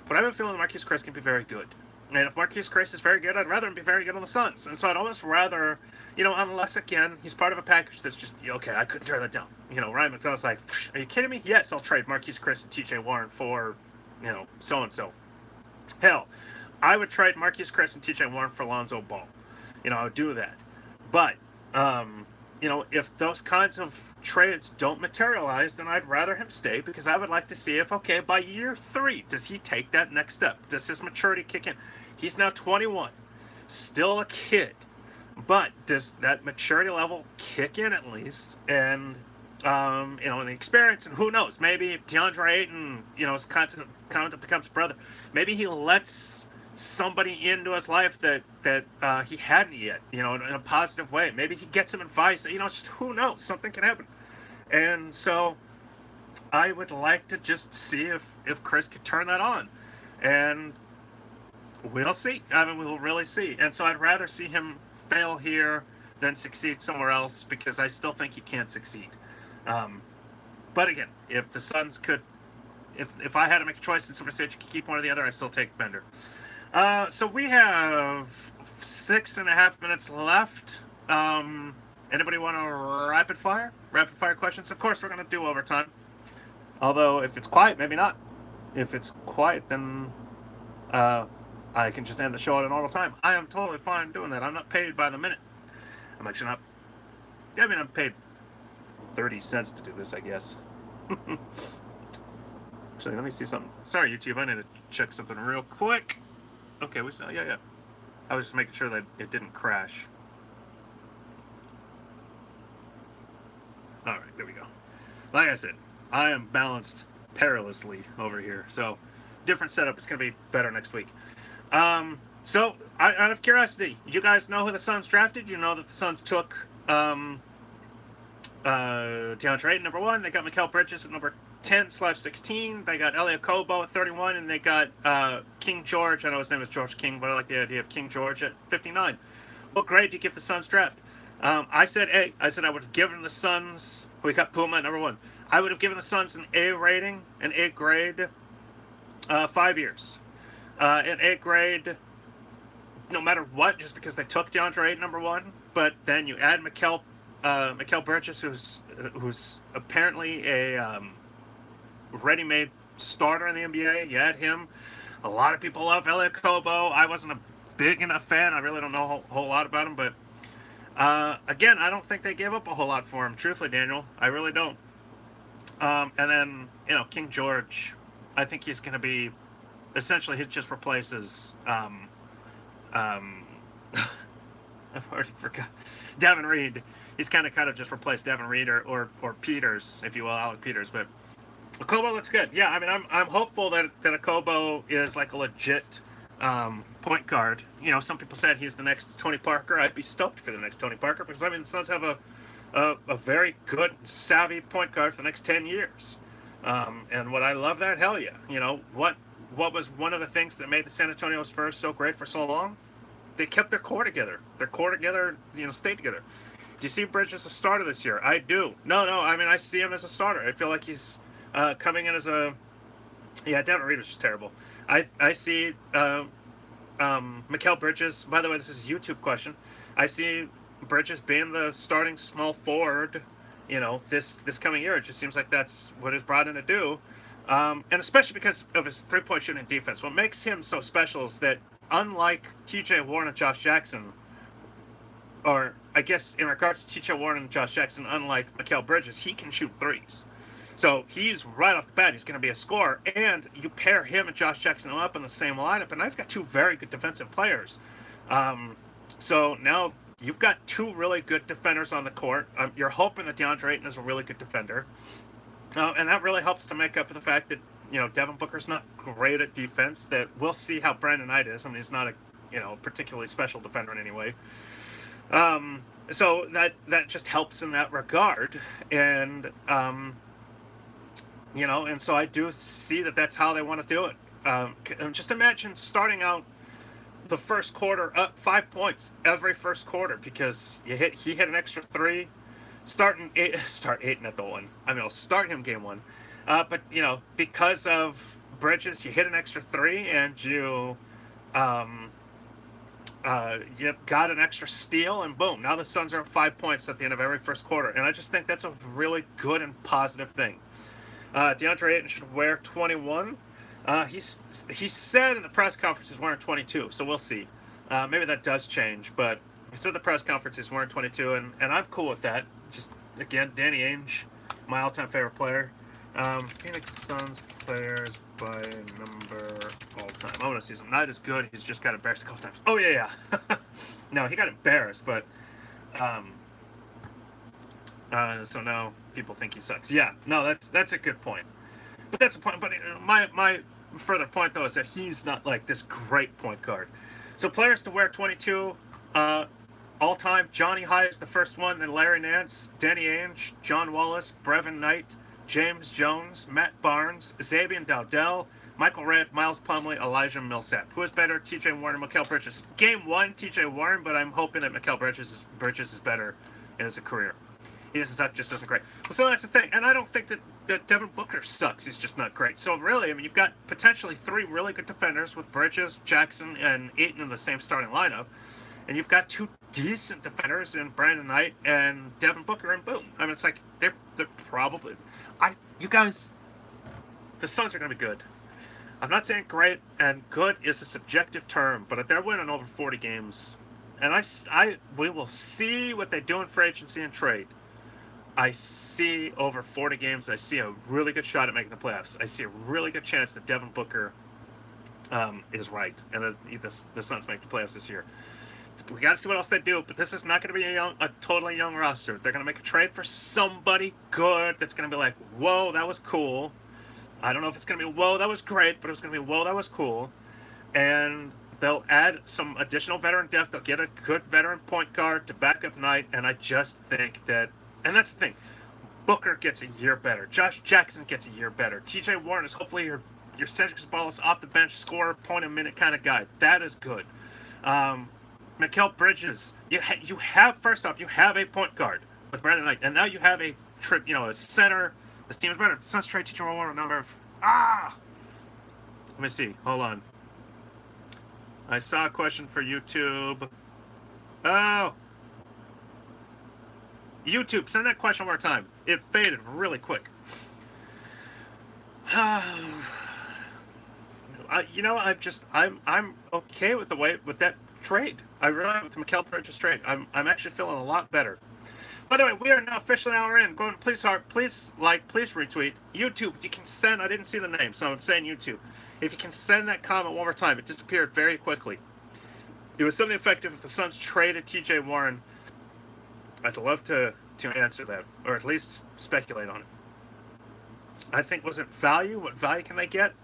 [SPEAKER 1] but I have a feeling Marquise Chris can be very good. And if Marquise Chris is very good, I'd rather him be very good on the Suns. And so I'd almost rather, you know, unless, again, he's part of a package that's just, okay, I couldn't turn that down. You know, Ryan McDonough's like, are you kidding me? Yes, I'll trade Marquise Chris and TJ Warren for, you know, so-and-so. Hell, I would trade Marquise Chris and TJ Warren for Lonzo Ball. You know, I would do that. But, you know, if those kinds of trades don't materialize, then I'd rather him stay, because I would like to see if, okay, by year 3, does he take that next step? Does his maturity kick in? He's now 21, still a kid, but does that maturity level kick in at least? And, you know, and the experience, and who knows, maybe DeAndre Ayton, you know, is kind of becomes brother. Maybe he lets somebody into his life that he hadn't yet, you know, in a positive way. Maybe he gets some advice, you know, it's just, who knows, something can happen. And so I would like to just see if Chris could turn that on. And we'll see. I mean, we'll really see. And so I'd rather see him fail here than succeed somewhere else, because I still think he can succeed. But again, if the Suns could, if I had to make a choice and somebody said you could keep one or the other, I still take Bender. So we have 6.5 minutes left. Anybody want to rapid fire questions? Of course, we're going to do overtime. Although, if it's quiet, maybe not. If it's quiet, then I can just end the show at a normal time. I am totally fine doing that. I'm not paid by the minute. I'm actually not. I mean, I'm paid 30 cents to do this, I guess. Actually, let me see something. Sorry, YouTube. I need to check something real quick. Okay, we saw. Yeah. I was just making sure that it didn't crash. All right, there we go. Like I said, I am balanced perilously over here. So, different setup. It's going to be better next week. So, out of curiosity, you guys know who the Suns drafted? You know that the Suns took DeAndre Ayton, number 1. They got Mikal Bridges at number 10/16. They got Elie Okobo at 31, and they got King George. I know his name is George King, but I like the idea of King George at 59. What grade do you give the Suns draft? I said A. I said I would have given the Suns. We got Puma at number 1. I would have given the Suns an A rating, an A grade, 5 years. An A grade, no matter what, just because they took DeAndre Ayton number 1. But then you add Mikal Bridges, who's apparently a ready-made starter in the NBA. You add him. A lot of people love Elie Okobo. I wasn't a big enough fan. I really don't know a whole lot about him, but again, I don't think they gave up a whole lot for him. Truthfully, Daniel, I really don't. And then King George, I think he's going to be essentially he just replaces I've already forgot Devin Reed. He's kind of just replaced Devin Reed or Peters, if you will, Alec Peters, but. Okobo looks good. Yeah, I mean, I'm hopeful that Okobo is like a legit point guard. Some people said he's the next Tony Parker. I'd be stoked for the next Tony Parker because I mean the Suns have a very good, savvy point guard for the next 10 years. And what I love that, hell yeah. What was one of the things that made the San Antonio Spurs so great for so long? They kept their core together. Their core together, stayed together. Do you see Bridges as a starter this year? I do. No. I mean, I see him as a starter. I feel like he's coming in as a... Yeah, Devin Reed was just terrible. I see Mikal Bridges... By the way, this is a YouTube question. I see Bridges being the starting small forward, this coming year. It just seems like that's what he's brought in to do. And especially because of his three-point shooting defense. What makes him so special is that unlike T.J. Warren and Josh Jackson, or I guess in regards to T.J. Warren and Josh Jackson, unlike Mikal Bridges, he can shoot threes. So he's right off the bat, he's going to be a scorer. And you pair him and Josh Jackson up in the same lineup, and I've got two very good defensive players. So now you've got two really good defenders on the court. You're hoping that DeAndre Ayton is a really good defender. And that really helps to make up for the fact that, Devin Booker's not great at defense. That we'll see how Brandon Knight is. I mean, he's not a particularly special defender in any way. So that just helps in that regard. And... and so I do see that that's how they want to do it. Just imagine starting out the first quarter up 5 points every first quarter because he hit an extra 3. Start Ayton at the 1. I mean, I'll start him game 1. But because of Bridges, you hit an extra 3 and you got an extra steal and boom, now the Suns are up 5 points at the end of every first quarter. And I just think that's a really good and positive thing. DeAndre Ayton should wear 21. He said in the press conference he's wearing 22, so we'll see. Maybe that does change, but he said at the press conference he's wearing 22, and I'm cool with that. Just, again, Danny Ainge, my all-time favorite player. Phoenix Suns players by number all-time. I want to see some. Not as good. He's just got embarrassed a couple times. Oh, yeah. No, he got embarrassed, but... so now people think he sucks. Yeah, no, that's a good point. But that's a point. But my further point, though, is that he's not like this great point guard. So players to wear 22 all time, Johnny High is the first one, then Larry Nance, Danny Ainge, John Wallace, Brevin Knight, James Jones, Matt Barnes, Xavier Dowdell, Michael Redd, Miles Plumlee, Elijah Millsap. Who is better, T.J. Warren or Mikal Bridges? Game 1, T.J. Warren, but I'm hoping that Mikal Bridges is better in his career. He doesn't suck, just isn't great. Well, so that's the thing. And I don't think that Devin Booker sucks. He's just not great. So really, I mean, you've got potentially 3 really good defenders with Bridges, Jackson, and Ayton in the same starting lineup. And you've got 2 decent defenders in Brandon Knight and Devin Booker, and boom. I mean, it's like they're probably... You guys, the Suns are going to be good. I'm not saying great, and good is a subjective term, but they're winning over 40 games. And we will see what they do in free agency and trade. I see over 40 games, I see a really good shot at making the playoffs. I see a really good chance that Devin Booker is right, and that the Suns make the playoffs this year. We got to see what else they do, but this is not going to be a totally young roster. They're going to make a trade for somebody good that's going to be like, whoa, that was cool. I don't know if it's going to be, whoa, that was great, but it's going to be, whoa, that was cool. And they'll add some additional veteran depth. They'll get a good veteran point guard to back up Knight, and I just think that, and that's the thing. Booker gets a year better. Josh Jackson gets a year better. T.J. Warren is hopefully your Cedric Sabonis off the bench scorer, point a minute kind of guy. That is good. Mikal Bridges, you have first off, you have a point guard with Brandon Knight, and now you have a a center. This team is better. The Suns trade T.J. Warren number of Let me see. Hold on. I saw a question for YouTube. Oh. YouTube, send that question one more time. It faded really quick. I'm okay with that trade. I really am with the Mikal Bridges trade. I'm actually feeling a lot better. By the way, we are now officially an hour in. Go and please like, please retweet. YouTube, if you can send, I didn't see the name, so I'm saying YouTube. If you can send that comment one more time, it disappeared very quickly. It was something effective if the Suns traded T.J. Warren. I'd love to answer that, or at least speculate on it. I think, was it value? What value can they get?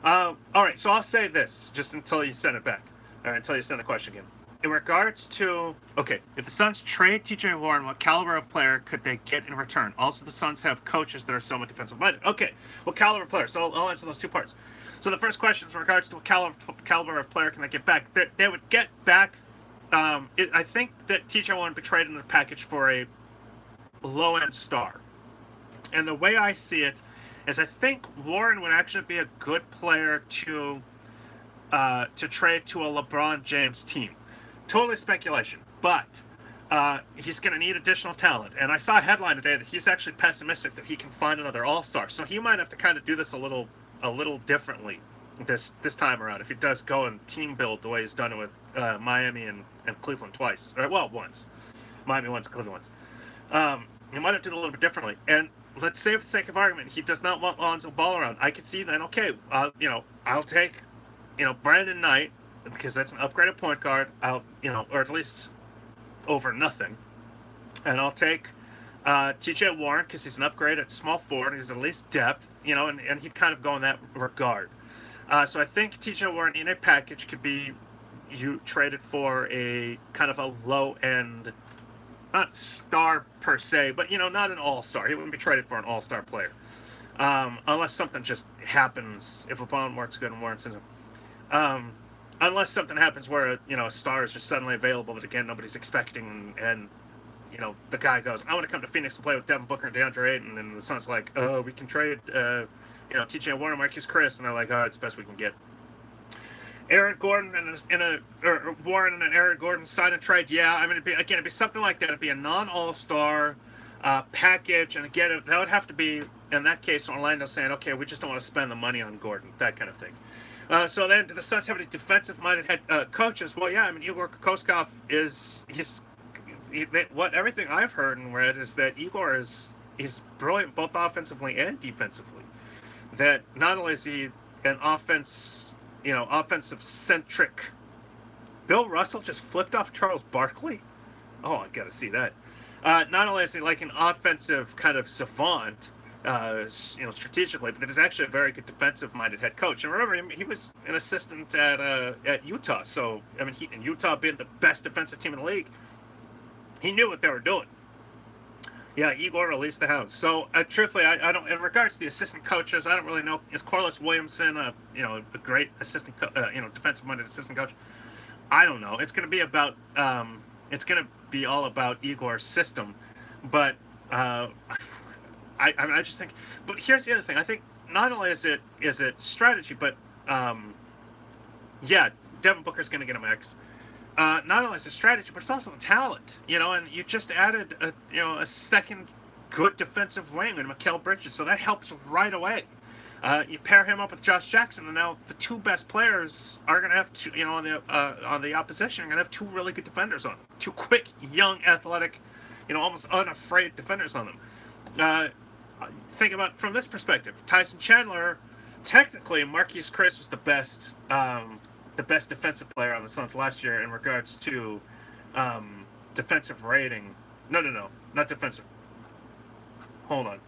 [SPEAKER 1] All right, so I'll say this just until you send it back, or until you send the question again. In regards to, okay, if the Suns trade T.J. Warren, what caliber of player could they get in return? Also, the Suns have coaches that are somewhat defensive-minded. Okay, what caliber of player? So I'll answer those two parts. So the first question is in regards to what caliber of player can they get back? They would get back, I think that T.J. Warren would be traded in a package for a low-end star. And the way I see it is I think Warren would actually be a good player to trade to a LeBron James team. Totally speculation, but he's going to need additional talent. And I saw a headline today that he's actually pessimistic that he can find another All-Star. So he might have to kind of do this a little differently this time around if he does go and team build the way he's done it with Miami and Cleveland twice. Or, well, once. Miami once, Cleveland once. He might have to do it a little bit differently. And let's say, for the sake of argument, he does not want Lonzo Ball around. I could see then, okay, I'll take, Brandon Knight, because that's an upgraded point guard. Or at least over nothing. And I'll take T.J. Warren, because he's an upgrade at small forward. He's at least depth, and he'd kind of go in that regard. So I think T.J. Warren in a package could be traded for a kind of a low-end, not star per se, but, not an all-star. He wouldn't be traded for an all-star player. Unless something just happens, if LeBron works good and Warren's in him. Unless something happens where, a star is just suddenly available that, again, nobody's expecting, and the guy goes, I want to come to Phoenix and play with Devin Booker and DeAndre Ayton, and the Suns like, oh, we can trade, T.J. Warren, Marcus Chris, and they're like, oh, it's the best we can get. Aaron Gordon Warren and an Aaron Gordon sign and trade, yeah, it'd be something like that. It'd be a non-all-star package, and again, that would have to be, in that case, Orlando saying, okay, we just don't want to spend the money on Gordon, that kind of thing. So then, do the Suns have any defensive-minded head coaches? Well, yeah, Igor Kokoskov everything I've heard and read is that Igor is brilliant both offensively and defensively. That not only is he an offensive-centric. Bill Russell just flipped off Charles Barkley. Oh, I gotta see that. Not only is he like an offensive kind of savant, strategically, but that is actually a very good defensive-minded head coach. And remember, he was an assistant at Utah. So, Utah being the best defensive team in the league, he knew what they were doing. Yeah, Igor released the house. So, truthfully, I don't. In regards to the assistant coaches, I don't really know. Is Corliss Williamson a great assistant, defensive-minded assistant coach? I don't know. It's going to be about. It's going to be all about Igor's system, but I just think. But here's the other thing. I think not only is it strategy, but Devin Booker's going to get a max. Not only is it strategy, but it's also the talent, and you just added a second good defensive wing in Mikal Bridges, so that helps right away. You pair him up with Josh Jackson, and now the two best players are going to have two, on the opposition, are going to have two really good defenders on them. Two quick, young, athletic, almost unafraid defenders on them. Think about it from this perspective. Tyson Chandler, technically, Marquise Chris was the best defensive player on the Suns last year in regards to defensive rating. No, not defensive. Hold on.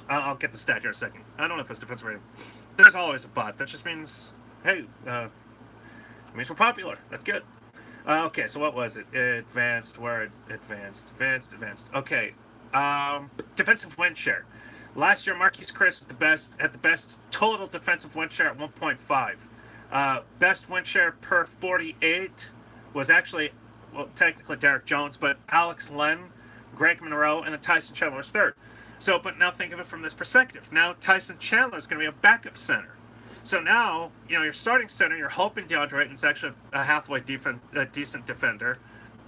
[SPEAKER 1] I'll get the stat here in a second. I don't know if it's defensive rating. There's always a bot. That just means, hey, it means we're popular. That's good. Okay, so what was it? Advanced. Okay. Defensive win share. Last year, Marquise Chris was the best total defensive win share at 1.5. Best win share per 48 was actually, well, technically Derek Jones, but Alex Len, Greg Monroe, and then Tyson Chandler was third. So, but now think of it from this perspective. Now Tyson Chandler is going to be a backup center. So now, your starting center, you're hoping DeAndre Ayton's actually a decent defender.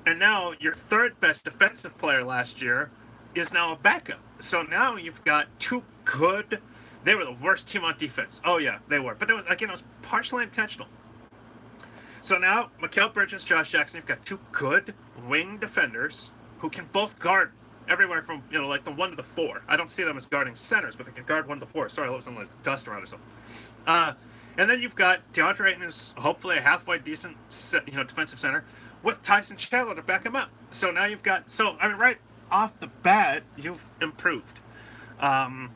[SPEAKER 1] And now your third best defensive player last year is now a backup. So now you've got two good. They were the worst team on defense. Oh yeah, they were. But it was partially intentional. So now Mikal Bridges, Josh Jackson, you've got two good wing defenders who can both guard everywhere from like the 1 to the 4. I don't see them as guarding centers, but they can guard 1 to the 4. Sorry, I left some like dust around or something. And then you've got DeAndre Ayton, who's hopefully a halfway decent defensive center, with Tyson Chandler to back him up. So now you've got right off the bat you've improved. And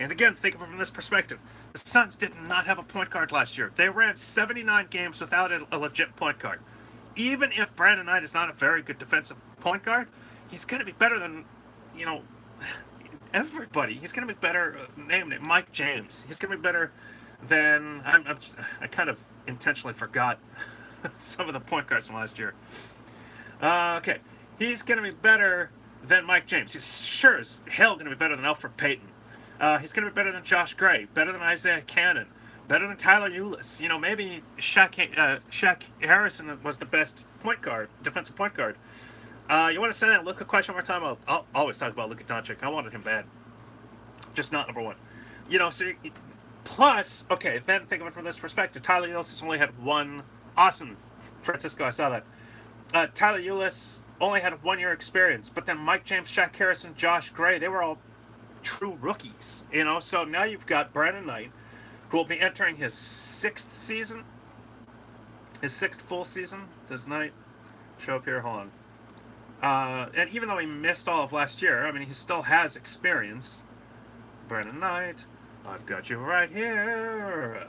[SPEAKER 1] again, think of it from this perspective. The Suns did not have a point guard last year. They ran 79 games without a legit point guard. Even if Brandon Knight is not a very good defensive point guard, he's going to be better than, everybody. He's going to be better. Name it, Mike James. He's going to be better than. I kind of intentionally forgot some of the point guards from last year. Okay, he's going to be better than Mike James. He's sure as hell going to be better than Elfrid Payton. He's going to be better than Josh Gray, better than Isaiah Cannon, better than Tyler Ulis. Maybe Shaq Harrison was the best defensive point guard. You want to say that Luka question one more time? I'll always talk about Luka Doncic. I wanted him bad. Just not number one. Plus, okay, then think of it from this perspective. Tyler Ulis has only had one. Awesome, Francisco, I saw that. Tyler Ulis only had 1 year experience, but then Mike James, Shaq Harrison, Josh Gray, they were all true rookies. So now you've got Brandon Knight, who will be entering his 6th season. His 6th full season. Does Knight show up here? Hold on. And even though he missed all of last year, he still has experience. Brandon Knight, I've got you right here.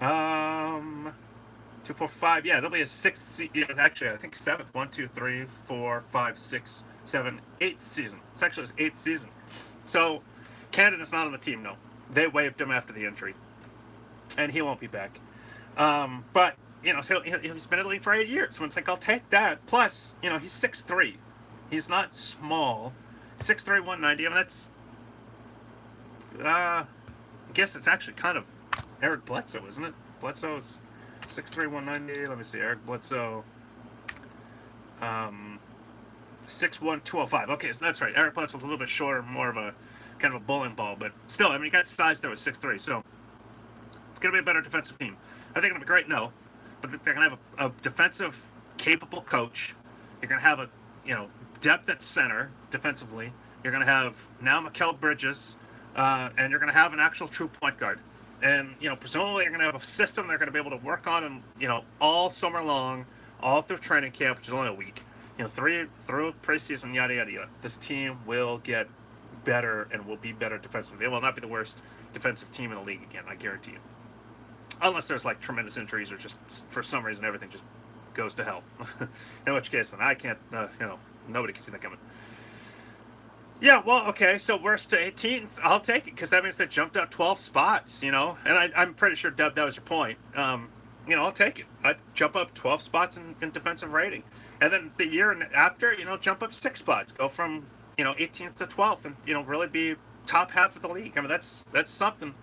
[SPEAKER 1] 2, 4, 5. Yeah, it'll be his 6th season. Actually, I think 7th. 1, 2, 3, 4, 5, 6, 7, 8th season. It's actually his 8th season. So, Canada's not on the team, no. They waived him after the injury. And he won't be back. But, he's been in the league for 8 years. So it's like, I'll take that. Plus, he's 6'3". He's not small. 6'3", 190. That's... I guess it's actually kind of Eric Bledsoe, isn't it? Bledsoe's 6'3", 190. Let me see. Eric Bledsoe. 6'1", 205. Okay, so that's right. Eric Bledsoe's a little bit shorter, more of a kind of a bowling ball, but still, he got size there with 6'3", so it's going to be a better defensive team. Are they going to be great? No. But they're going to have a defensive, capable coach. You're going to have a, depth at center defensively. You're going to have now Mikal Bridges, and you're going to have an actual true point guard. And, presumably you're going to have a system they're going to be able to work on, and, all summer long, all through training camp, which is only a week. Through preseason, yada, yada, yada. This team will get better and will be better defensively. They will not be the worst defensive team in the league again, I guarantee you. Unless there's, tremendous injuries or just, for some reason, everything just goes to hell. In which case, then I can't, nobody can see that coming. Yeah, well, okay, so worst to 18th, I'll take it, because that means they jumped up 12 spots, And I'm pretty sure, Deb, that was your point. I'll take it. I'd jump up 12 spots in defensive rating. And then the year after, jump up 6 spots. Go from, 18th to 12th and, really be top half of the league. That's something.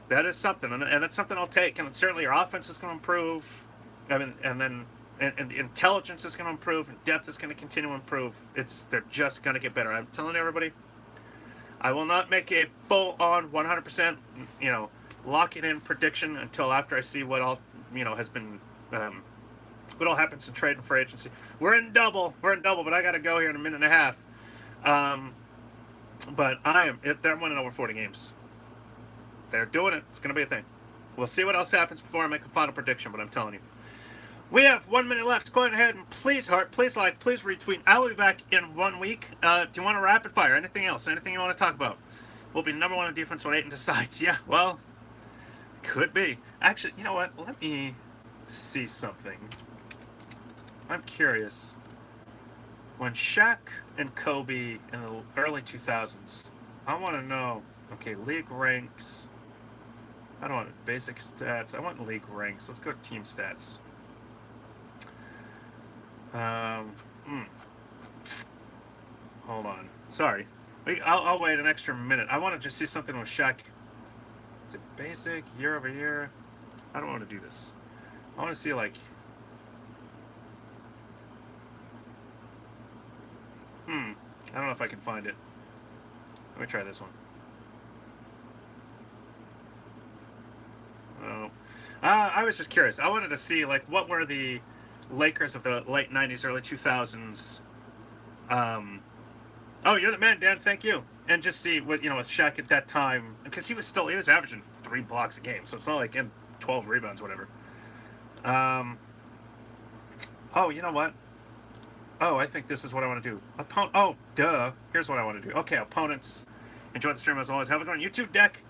[SPEAKER 1] That is something. And that's something I'll take. And certainly your offense is going to improve. And then intelligence is going to improve. And depth is going to continue to improve. They're just going to get better. I'm telling everybody, I will not make a full-on 100%, lock-it-in prediction until after I see what all, has been... what all happens in trade and free agency. We're in double, but I got to go here in a minute and a half. But they're winning over 40 games. They're doing it. It's going to be a thing. We'll see what else happens before I make a final prediction, but I'm telling you. We have 1 minute left. Go ahead and please heart, please like, please retweet. I will be back in 1 week. Do you want a rapid fire? Anything else? Anything you want to talk about? We'll be number 1 in defense when Ayton decides. Yeah, well, could be. Actually, you know what? Let me see something. I'm curious. when Shaq and Kobe in the early 2000s, I want to know, okay, league ranks. I don't want basic stats. I want league ranks. Let's go team stats. Um, hmm. Hold on. Sorry. I'll wait an extra minute. I want to just see something with Shaq. Is it basic, year over year? I don't want to do this. I want to see, like... I don't know if I can find it. Let me try this one. Oh. I was just curious. I wanted to see, like, what were the Lakers of the late 90s, early 2000s. Oh, you're the man, Dan. Thank you. And just see what, with Shaq at that time, because he was averaging 3 blocks a game, so it's not like in 12 rebounds, whatever. Oh, you know what? Oh, I think this is what I want to do. Oh, duh. Here's what I want to do. Okay, opponents. Enjoy the stream as always. Have a good one. YouTube deck.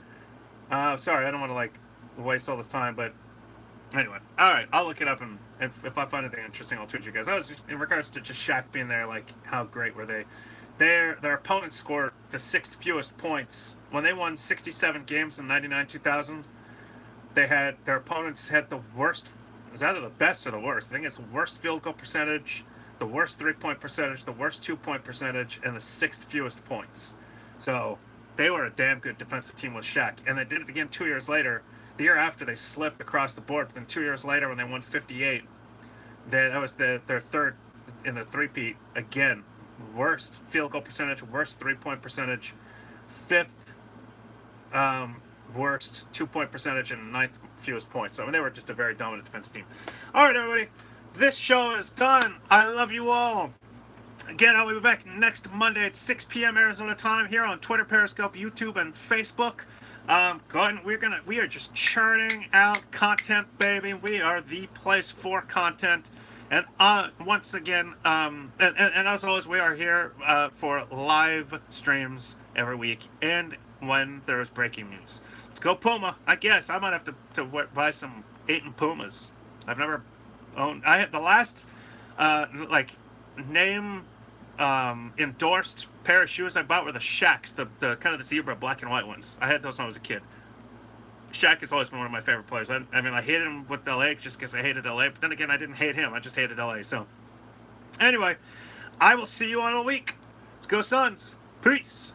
[SPEAKER 1] Sorry, I don't want to, like, waste all this time, but anyway. All right, I'll look it up, and if I find anything interesting, I'll tweet you guys. I was just, in regards to just Shaq being there, like, how great were they? Their opponents scored the 6th fewest points. When they won 67 games in 99-2000, their opponents had the worst, it was either the best or the worst. I think it's the worst field goal percentage, the worst 3-point percentage, the worst 2-point percentage, and the 6th fewest points. So they were a damn good defensive team with Shaq. And they did it again 2 years later. The year after, they slipped across the board. But then 2 years later, when they won 58, that was their third in the three-peat. Again, worst field goal percentage, worst 3-point percentage, 5th worst 2-point percentage, and 9th fewest points. So, I mean, they were just a very dominant defensive team. All right, everybody. This show is done. I love you all. Again, I will be back next Monday at 6 p.m. Arizona time here on Twitter, Periscope, YouTube, and Facebook. Go ahead and we are just churning out content, baby. We are the place for content. And once again, and as always, we are here for live streams every week and when there's breaking news. Let's go Puma. I guess I might have to buy some Ayton Pumas. I've never owned. I had the last name endorsed pair of shoes I bought were the Shaqs, the kind of the zebra black and white ones. I had those when I was a kid. Shaq has always been one of my favorite players. I mean, I hated him with LA just because I hated LA, but then again, I didn't hate him. I just hated LA. So, anyway, I will see you on a week. Let's go Suns. Peace.